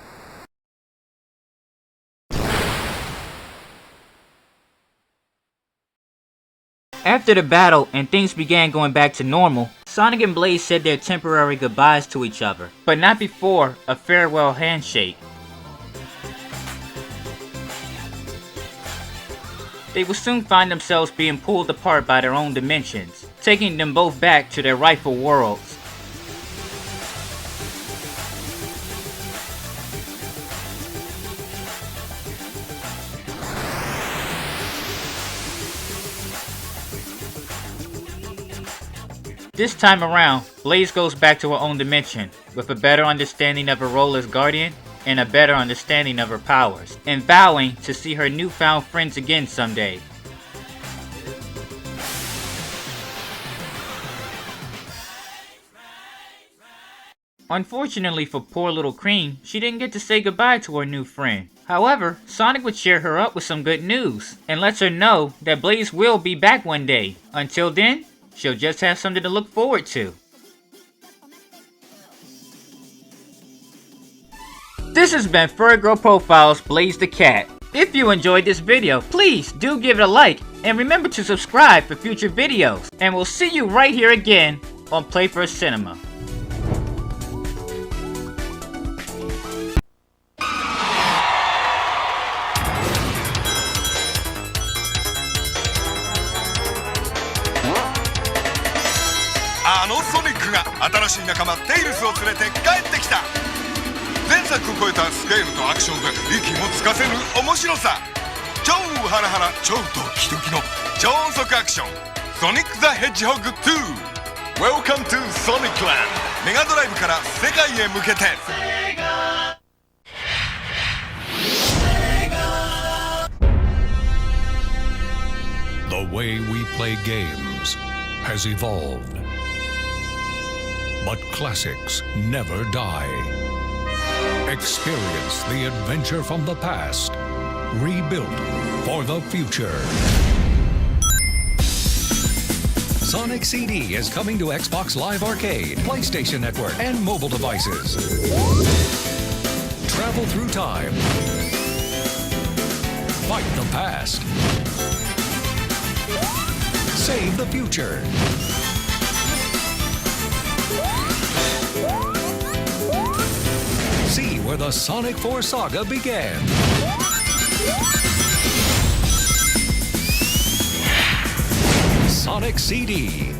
After the battle and things began going back to normal, Sonic and Blaze said their temporary goodbyes to each other, but not before a farewell handshake. They would soon find themselves being pulled apart by their own dimensions, taking them both back to their rightful worlds. This time around, Blaze goes back to her own dimension, with a better understanding of her role as Guardian and a better understanding of her powers, and vowing to see her newfound friends again someday. Unfortunately for poor little Cream, she didn't get to say goodbye to her new friend. However, Sonic would cheer her up with some good news, and lets her know that Blaze will be back one day. Until then, she'll just have something to look forward to. This has been Furry Girl Profiles Blaze the Cat. If you enjoyed this video, please do give it a like, and remember to subscribe for future videos. And we'll see you right here again on Playfur Cinema. Sonic が新しい仲間テイルスを連れて帰ってきた。前作を超えたスケールとアクションで息もつかせぬ面白さ。超ハラハラ超ドキドキの超音速アクション。ソニック・ザ・ヘッジホッグ2 Welcome to Sonic Land メガドライブから世界へ向けて。The way we play games has evolved. But classics never die. Experience the adventure from the past, rebuilt for the future. Sonic CD is coming to Xbox Live Arcade, PlayStation Network, and mobile devices. Travel through time. Fight the past. Save the future. See where the Sonic 4 saga began. Sonic CD.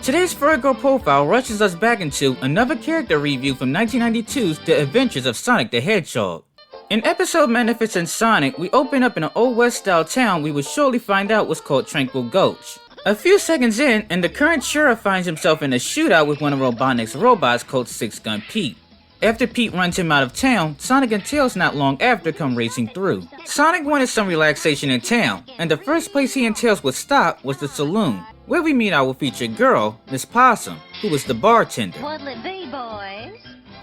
Today's Furry Girl Profile rushes us back into another character review from 1992's The Adventures of Sonic the Hedgehog. In episode Magnificent Sonic, we open up in an Old West style town we will shortly find out was called Tranquil Gulch. A few seconds in, and the current sheriff finds himself in a shootout with one of Robotnik's robots called 6-Gun Pete. After Pete runs him out of town, Sonic and Tails not long after come racing through. Sonic wanted some relaxation in town, and the first place he and Tails would stop was the saloon, where we meet our featured girl, Miss Possum, who was the bartender. What'll it be, boys?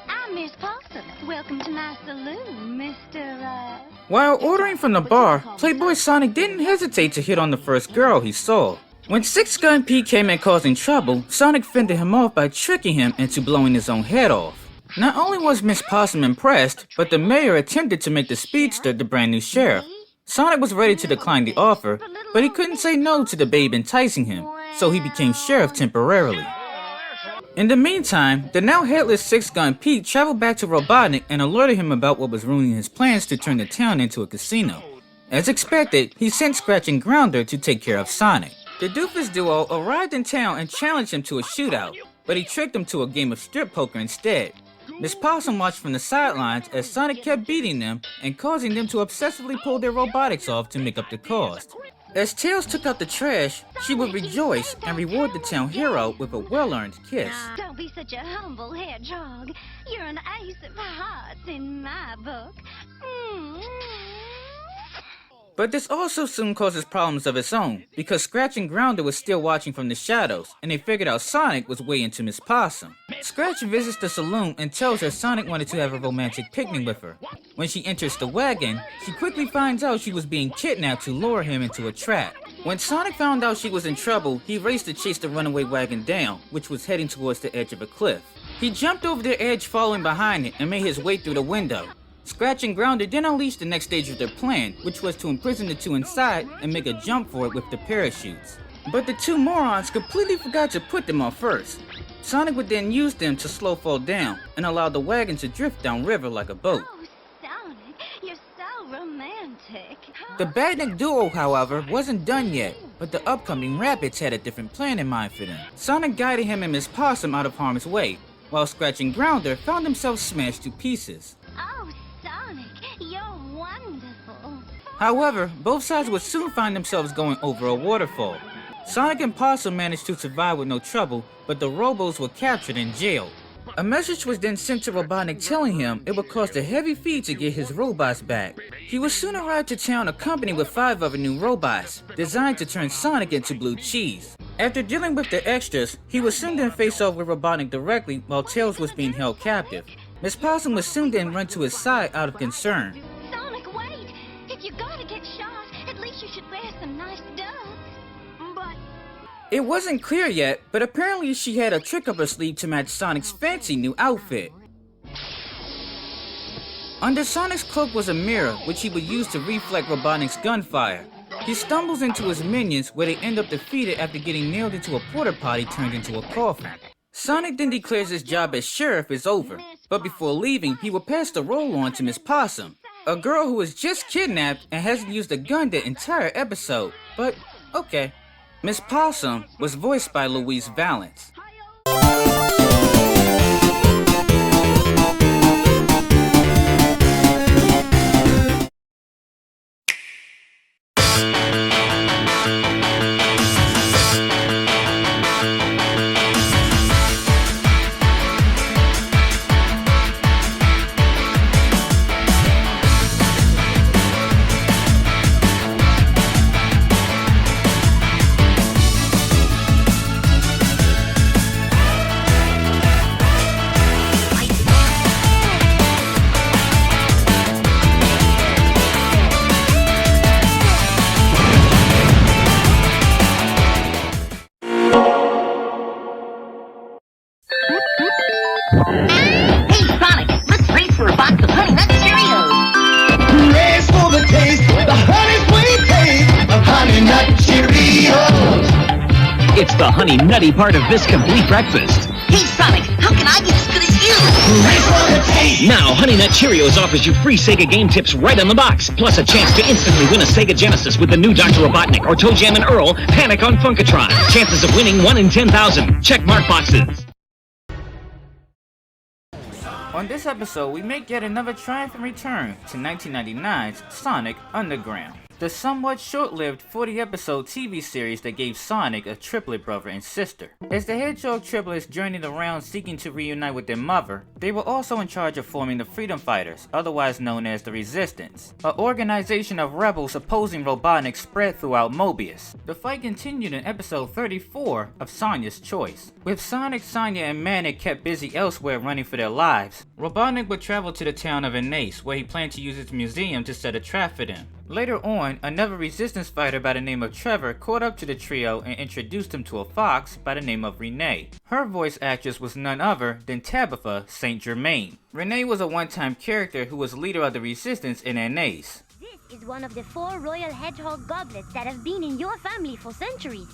I'm Miss Possum. Welcome to my saloon, Mr. While ordering from the bar, Playboy Sonic didn't hesitate to hit on the first girl he saw. When 6-Gun Pete came in causing trouble, Sonic fended him off by tricking him into blowing his own head off. Not only was Miss Possum impressed, but the mayor attempted to make the speedster the brand new sheriff. Sonic was ready to decline the offer, but he couldn't say no to the babe enticing him, so he became sheriff temporarily. In the meantime, the now headless 6-Gun Pete traveled back to Robotnik and alerted him about what was ruining his plans to turn the town into a casino. As expected, he sent Scratch and Grounder to take care of Sonic. The Doofus duo arrived in town and challenged him to a shootout, but he tricked them to a game of strip poker instead. Miss Possum watched from the sidelines as Sonic kept beating them and causing them to obsessively pull their robotics off to make up the cost. As Tails took out the trash, she would rejoice and reward the town hero with a well-earned kiss. Don't be such a humble hedgehog. You're an ace of hearts in my book. But this also soon causes problems of its own, because Scratch and Grounder was still watching from the shadows, and they figured out Sonic was way into Miss Possum. Scratch visits the saloon and tells her Sonic wanted to have a romantic picnic with her. When she enters the wagon, she quickly finds out she was being kidnapped to lure him into a trap. When Sonic found out she was in trouble, he raced to chase the runaway wagon down, which was heading towards the edge of a cliff. He jumped over the edge following behind it and made his way through the window. Scratch and Grounder then unleashed the next stage of their plan, which was to imprison the two inside and make a jump for it with the parachutes. But the two morons completely forgot to put them on first. Sonic would then use them to slow fall down and allow the wagon to drift downriver like a boat. Oh, Sonic, you're so romantic. The Badnik duo, however, wasn't done yet, but the upcoming rapids had a different plan in mind for them. Sonic guided him and Miss Possum out of harm's way, while Scratch and Grounder found themselves smashed to pieces. Oh, Sonic, you're wonderful. However, both sides would soon find themselves going over a waterfall. Sonic and Possum managed to survive with no trouble, but the Robos were captured and jailed. A message was then sent to Robotnik telling him it would cost a heavy fee to get his robots back. He would soon arrive to town accompanied with 5 other new robots, designed to turn Sonic into blue cheese. After dealing with the extras, he would soon then face off with Robotnik directly while Tails was being held captive. Miss Possum would soon then run to his side out of concern. Sonic, wait! If you're gonna get shot, at least you should wear some nice duds. But it wasn't clear yet, but apparently she had a trick up her sleeve to match Sonic's fancy new outfit. Under Sonic's cloak was a mirror, which he would use to reflect Robotnik's gunfire. He stumbles into his minions, where they end up defeated after getting nailed into a porta potty turned into a coffin. Sonic then declares his job as sheriff is over, but before leaving, he will pass the role on to Miss Possum, a girl who was just kidnapped and hasn't used a gun the entire episode, but okay. Miss Possum was voiced by Louise Valance. Hey, Sonic, let's race for a box of Honey Nut Cheerios. Race for the taste, the honey sweet taste of Honey Nut Cheerios. It's the honey nutty part of this complete breakfast. Hey, Sonic, how can I be as good as you? Race for the taste. Now, Honey Nut Cheerios offers you free Sega game tips right on the box, plus a chance to instantly win a Sega Genesis with the new Dr. Robotnik or Toe Jam and Earl Panic on Funkatron. Chances of winning 1 in 10,000. Check mark boxes. On this episode, we make yet another triumphant return to 1999's Sonic Underground, the somewhat short-lived 40-episode TV series that gave Sonic a triplet brother and sister. As the Hedgehog triplets journeyed around seeking to reunite with their mother, they were also in charge of forming the Freedom Fighters, otherwise known as the Resistance, an organization of rebels opposing Robotnik spread throughout Mobius. The fight continued in episode 34 of Sonia's Choice. With Sonic, Sonia, and Manic kept busy elsewhere running for their lives, Robotnik would travel to the town of Anais, where he planned to use its museum to set a trap for them. Later on, another resistance fighter by the name of Trevor caught up to the trio and introduced him to a fox by the name of Renee. Her voice actress was none other than Tabitha St. Germain. Renee was a one-time character who was leader of the resistance in Anais. this is one of the 4 royal hedgehog goblets that have been in your family for centuries.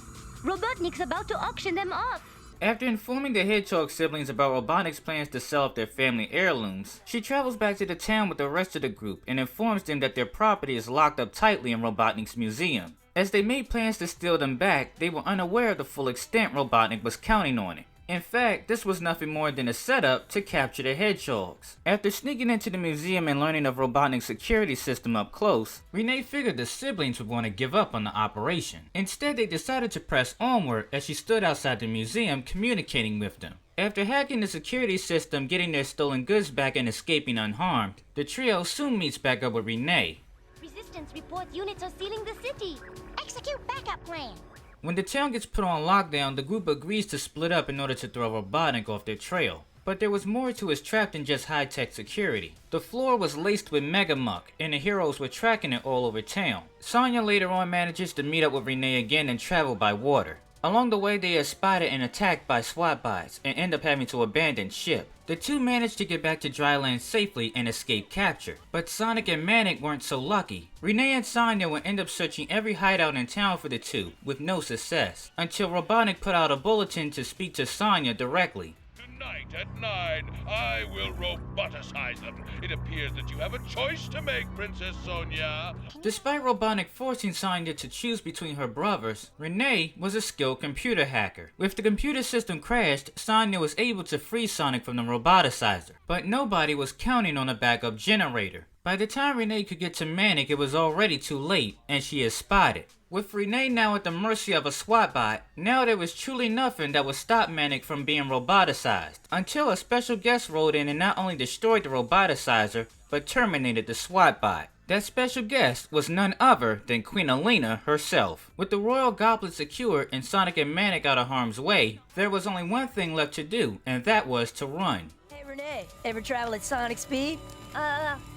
Robotnik's about to auction them off. After informing the Hedgehog siblings about Robotnik's plans to sell off their family heirlooms, she travels back to the town with the rest of the group and informs them that their property is locked up tightly in Robotnik's museum. As they made plans to steal them back, they were unaware of the full extent Robotnik was counting on it. In fact, this was nothing more than a setup to capture the Hedgehogs. After sneaking into the museum and learning of Robotnik's security system up close, Renee figured the siblings would want to give up on the operation. Instead, they decided to press onward as she stood outside the museum communicating with them. After hacking the security system, getting their stolen goods back and escaping unharmed, the trio soon meets back up with Renee. Resistance report units are sealing the city. Execute backup plan. When the town gets put on lockdown, the group agrees to split up in order to throw Robotnik off their trail. But there was more to his trap than just high-tech security. The floor was laced with mega muck, and the heroes were tracking it all over town. Sonia later on manages to meet up with Renee again and travel by water. Along the way, they are spotted and attacked by SWAT bots and end up having to abandon ship. The two manage to get back to dry land safely and escape capture, but Sonic and Manic weren't so lucky. Renee and Sonia would end up searching every hideout in town for the two, with no success, until Robotnik put out a bulletin to speak to Sonia directly. Tonight at 9, I will roboticize them. It appears that you have a choice to make, Princess Sonia. Despite Robotnik forcing Sonia to choose between her brothers, Renee was a skilled computer hacker. If the computer system crashed, Sonia was able to free Sonic from the roboticizer, but nobody was counting on a backup generator. By the time Renee could get to Manic, it was already too late, and she is spotted. With Renee now at the mercy of a SWAT bot, now there was truly nothing that would stop Manic from being roboticized, until a special guest rolled in and not only destroyed the roboticizer, but terminated the SWAT bot. That special guest was none other than Queen Elena herself. With the royal goblet secured and Sonic and Manic out of harm's way, there was only one thing left to do, and that was to run. Hey Renee, ever travel at Sonic speed?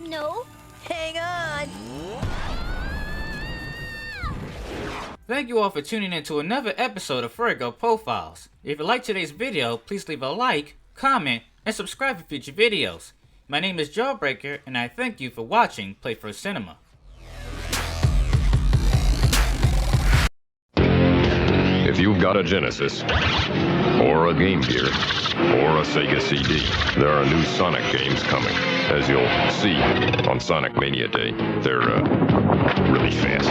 No. Hang on. Thank you all for tuning in to another episode of Furry Girl Profiles. If you liked today's video, please leave a like, comment, and subscribe for future videos. My name is Jawbreaker, and I thank you for watching Playfur Cinema. If you've got a Genesis, or a Game Gear, or a Sega CD, there are new Sonic games coming. As you'll see on Sonic Mania Day, they're really fast.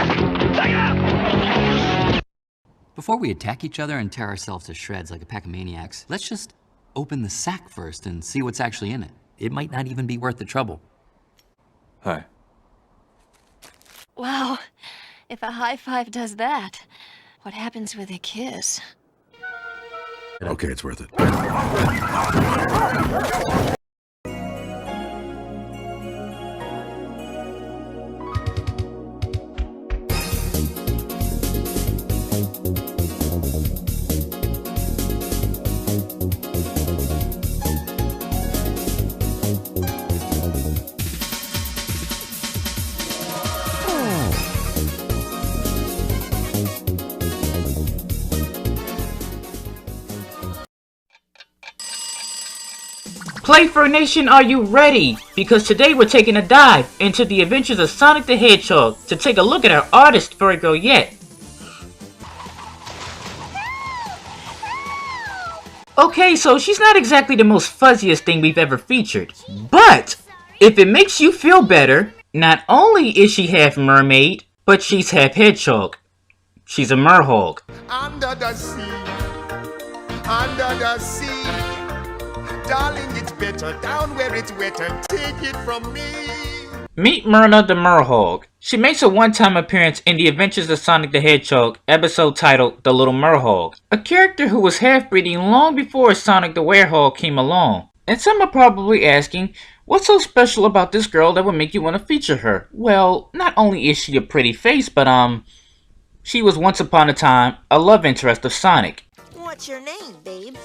Before we attack each other and tear ourselves to shreds like a pack of maniacs, let's just open the sack first and see what's actually in it. It might not even be worth the trouble. Hi. Wow, if a high five does that, what happens with a kiss? Okay, it's worth it. Playfur Nation, are you ready? Because today we're taking a dive into the adventures of Sonic the Hedgehog to take a look at our artist Furry Girl yet. Okay, so she's not exactly the most fuzziest thing we've ever featured, but if it makes you feel better, not only is she half mermaid, but she's half hedgehog. She's a merhog. Under the sea, darling, it's better down where it's wetter. Take it from me. Meet Marina the merhog. She makes a one-time appearance in The Adventures of Sonic the Hedgehog, episode titled The Little Merhog, a character who was half-breeding long before Sonic the Werehog came along. And some are probably asking, what's so special about this girl that would make you want to feature her? Well, not only is she a pretty face, but she was once upon a time a love interest of Sonic. What's your name, babe?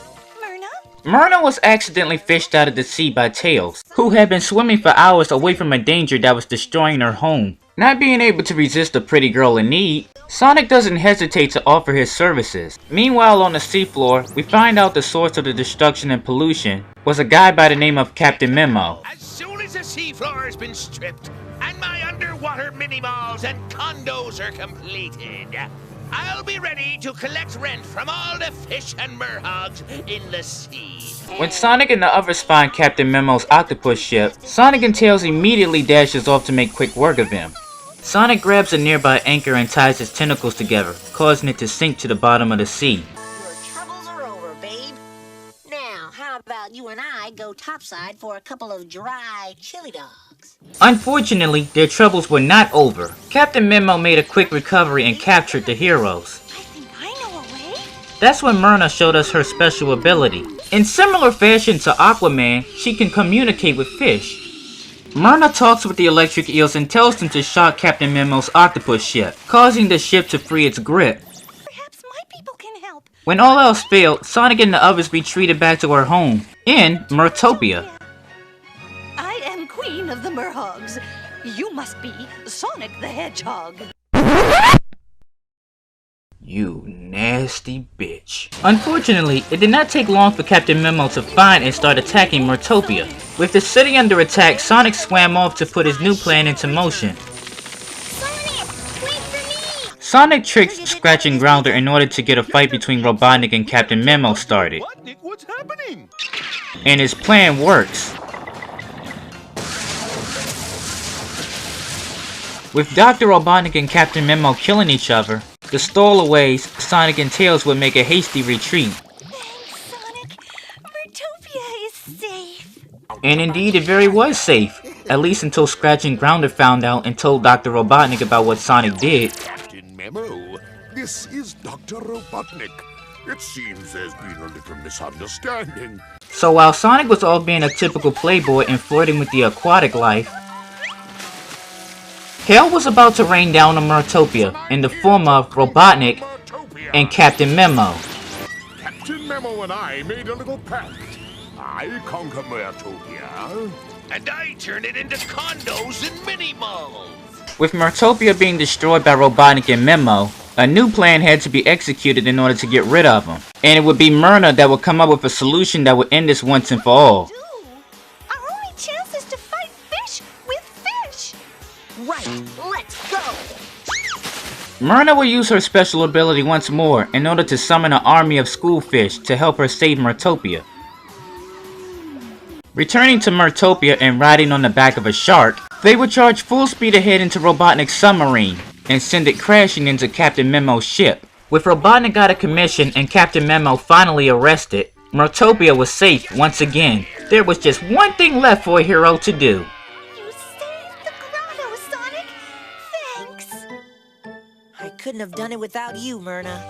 Marina was accidentally fished out of the sea by Tails, who had been swimming for hours away from a danger that was destroying her home. Not being able to resist a pretty girl in need, Sonic doesn't hesitate to offer his services. Meanwhile, on the seafloor, we find out the source of the destruction and pollution was a guy by the name of Captain Memo. As soon as the seafloor has been stripped, and my underwater mini-malls and condos are completed, I'll be ready to collect rent from all the fish and merhogs in the sea. When Sonic and the others find Captain Memo's octopus ship, Sonic and Tails immediately dashes off to make quick work of him. Sonic grabs a nearby anchor and ties its tentacles together, causing it to sink to the bottom of the sea. Your troubles are over, babe. Now, how about you and I go topside for a couple of dry chili dogs? Unfortunately, their troubles were not over. Captain Memo made a quick recovery and captured the heroes. That's when Marina showed us her special ability. In similar fashion to Aquaman, she can communicate with fish. Marina talks with the electric eels and tells them to shock Captain Memo's octopus ship, causing the ship to free its grip. Perhaps my people can help. When all else failed, Sonic and the others retreated back to her home, in Mertopia. I am Queen of the Merhogs. You must be Sonic the Hedgehog. You nasty bitch. Unfortunately, it did not take long for Captain Memo to find and start attacking Mertopia. With the city under attack, Sonic swam off to put his new plan into motion. Sonic tricked Scratching Grounder in order to get a fight between Robotnik and Captain Memo started. What's happening? And his plan works. With Dr. Robotnik and Captain Memo killing each other, the stowaways, Sonic and Tails would make a hasty retreat. Thanks, Sonic. Mertopia is safe. And indeed, it very was safe. At least until Scratching Grounder found out and told Dr. Robotnik about what Sonic did. Captain Memo, this is Dr. Robotnik. It seems there's been a little misunderstanding. So while Sonic was off being a typical playboy and flirting with the aquatic life, hell was about to rain down on Mertopia in the form of Robotnik and Captain Memo. Captain Memo and I made a little pact. I conquer Mertopia. And I turn it into condos and mini-malls. With Mertopia being destroyed by Robotnik and Memo, a new plan had to be executed in order to get rid of them. And it would be Marina that would come up with a solution that would end this once and for all. Our only chance is to fight fish with fish. Right, let's go. Marina will use her special ability once more in order to summon an army of schoolfish to help her save Mertopia. Returning to Mertopia and riding on the back of a shark, they would charge full speed ahead into Robotnik's submarine and send it crashing into Captain Memo's ship. With Robotnik out of commission and Captain Memo finally arrested, Mertopia was safe once again. There was just one thing left for a hero to do. You saved the grotto, Sonic. Thanks. I couldn't have done it without you, Myrna.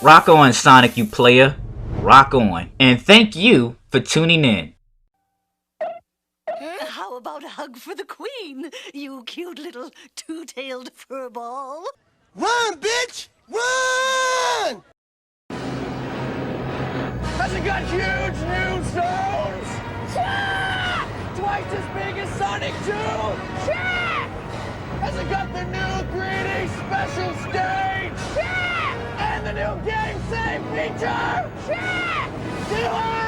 Rock on, Sonic, you player. Rock on. And thank you for tuning in. How about a hug for the Queen, you cute little two-tailed furball? Run, bitch! Run! Has it got huge new zones? Twice as big as Sonic 2? Has it got the new 3D special stage? And the new game save feature? Do it!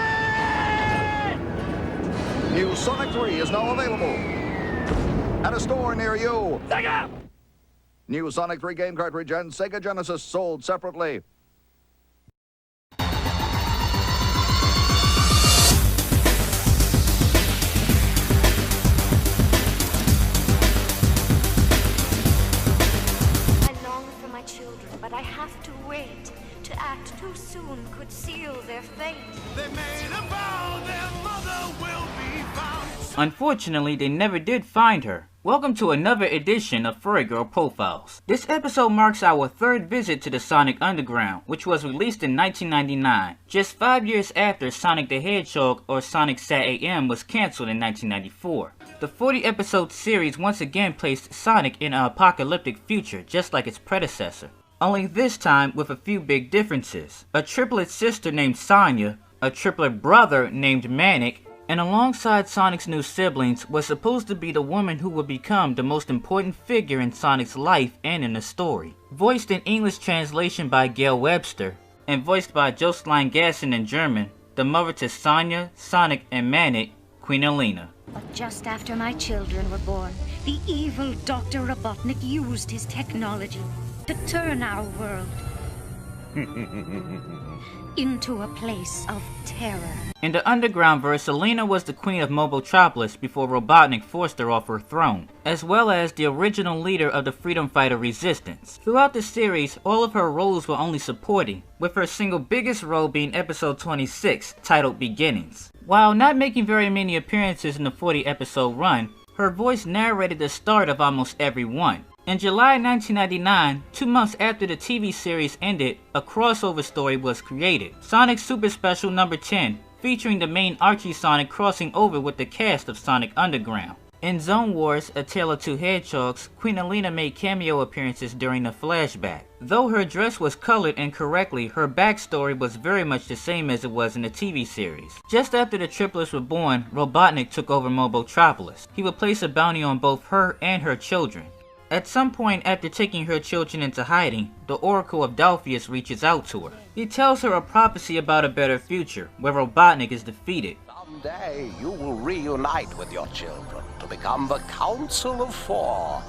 New Sonic 3 is now available at a store near you. Sega! New Sonic 3 game cartridge and Sega Genesis sold separately. I long for my children, but I have to wait. To act too soon could seal their fate. They made a vow their mother will be found. Unfortunately, they never did find her. Welcome to another edition of Furry Girl Profiles. This episode marks our third visit to the Sonic Underground, which was released in 1999, just 5 years after Sonic the Hedgehog or Sonic Sat AM was cancelled in 1994. The 40-episode series once again placed Sonic in an apocalyptic future, just like its predecessor. Only this time with a few big differences. A triplet sister named Sonia, a triplet brother named Manic, and alongside Sonic's new siblings was supposed to be the woman who would become the most important figure in Sonic's life and in the story. Voiced in English translation by Gail Webster, and voiced by Jocelyn Gasson in German, the mother to Sonia, Sonic, and Manic, Queen Elena. But just after my children were born, the evil Dr. Robotnik used his technology to turn our world into a place of terror. In the Underground verse, Elena was the queen of Mobotropolis before Robotnik forced her off her throne, as well as the original leader of the Freedom Fighter Resistance. Throughout the series, all of her roles were only supporting, with her single biggest role being episode 26, titled Beginnings. While not making very many appearances in the 40-episode run, her voice narrated the start of almost every one. In July 1999, 2 months after the TV series ended, a crossover story was created, Sonic Super Special number 10, featuring the main Archie Sonic crossing over with the cast of Sonic Underground. In Zone Wars, A Tale of Two Hedgehogs, Queen Elena made cameo appearances during the flashback. Though her dress was colored incorrectly, her backstory was very much the same as it was in the TV series. Just after the triplets were born, Robotnik took over Mobotropolis. He would place a bounty on both her and her children. At some point after taking her children into hiding, the Oracle of Delphius reaches out to her. He tells her a prophecy about a better future, where Robotnik is defeated. Someday you will reunite with your children to become the Council of Four.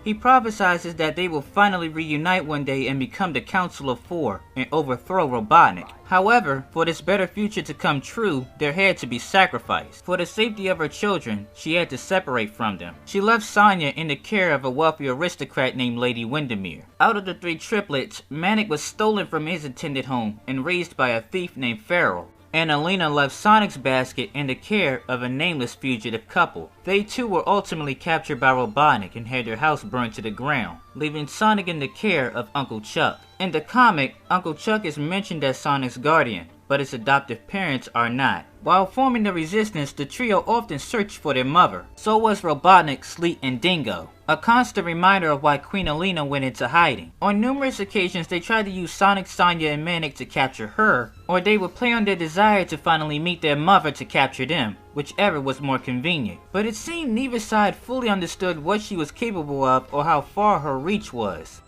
He prophesizes that they will finally reunite one day and become the Council of Four and overthrow Robotnik. However, for this better future to come true, there had to be sacrifice. For the safety of her children, she had to separate from them. She left Sonia in the care of a wealthy aristocrat named Lady Windermere. Out of the 3 triplets, Manic was stolen from his intended home and raised by a thief named Farrell. And Alina left Sonic's basket in the care of a nameless fugitive couple. They too were ultimately captured by Robotnik and had their house burned to the ground, leaving Sonic in the care of Uncle Chuck. In the comic, Uncle Chuck is mentioned as Sonic's guardian, but his adoptive parents are not. While forming the Resistance, the trio often searched for their mother. So was Robotnik, Sleet, and Dingo, a constant reminder of why Queen Alina went into hiding. On numerous occasions, they tried to use Sonic, Sonia, and Manic to capture her, or they would play on their desire to finally meet their mother to capture them, whichever was more convenient. But it seemed neither side fully understood what she was capable of or how far her reach was.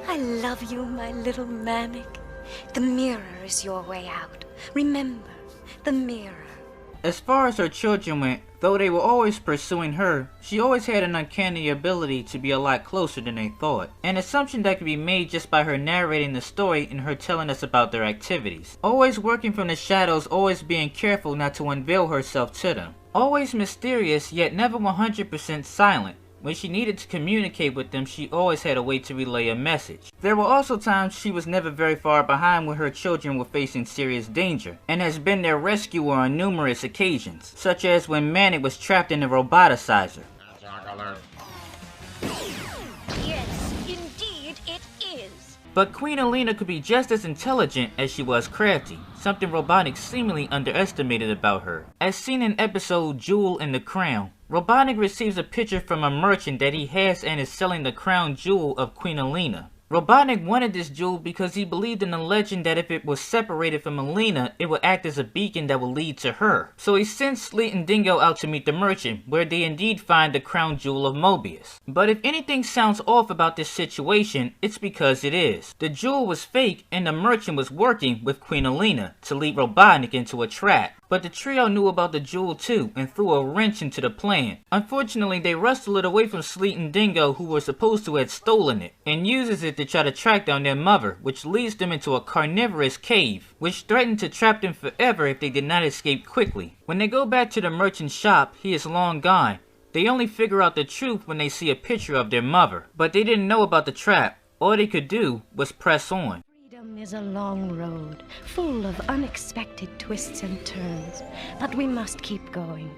I love you, my little Manic. The mirror is your way out. Remember, the mirror. As far as her children went, though they were always pursuing her, she always had an uncanny ability to be a lot closer than they thought. An assumption that could be made just by her narrating the story and her telling us about their activities. Always working from the shadows, always being careful not to unveil herself to them. Always mysterious, yet never 100% silent. When she needed to communicate with them, she always had a way to relay a message. There were also times she was never very far behind when her children were facing serious danger, and has been their rescuer on numerous occasions, such as when Manic was trapped in the roboticizer. Yes, indeed it is. But Queen Alina could be just as intelligent as she was crafty, something Robotnik seemingly underestimated about her. As seen in episode Jewel in the Crown, Robotnik receives a picture from a merchant that he has and is selling the crown jewel of Queen Alina. Robotnik wanted this jewel because he believed in the legend that if it was separated from Alina, it would act as a beacon that would lead to her. So he sends Sleet and Dingo out to meet the merchant, where they indeed find the crown jewel of Mobius. But if anything sounds off about this situation, it's because it is. The jewel was fake and the merchant was working with Queen Alina to lead Robotnik into a trap. But the trio knew about the jewel too and threw a wrench into the plan. Unfortunately, they wrestled it away from Sleet and Dingo, who were supposed to have stolen it, and uses it to try to track down their mother, which leads them into a carnivorous cave, which threatened to trap them forever if they did not escape quickly. When they go back to the merchant's shop, he is long gone. They only figure out the truth when they see a picture of their mother, but they didn't know about the trap. All they could do was press on. Freedom is a long road, full of unexpected twists and turns, but we must keep going.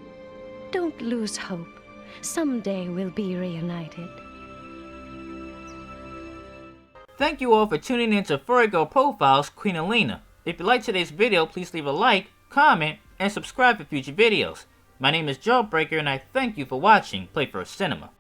Don't lose hope. Someday we'll be reunited. Thank you all for tuning in to Furry Girl Profiles Queen Alina. If you liked today's video, please leave a like, comment, and subscribe for future videos. My name is Jawbreaker and I thank you for watching Playfur Cinema.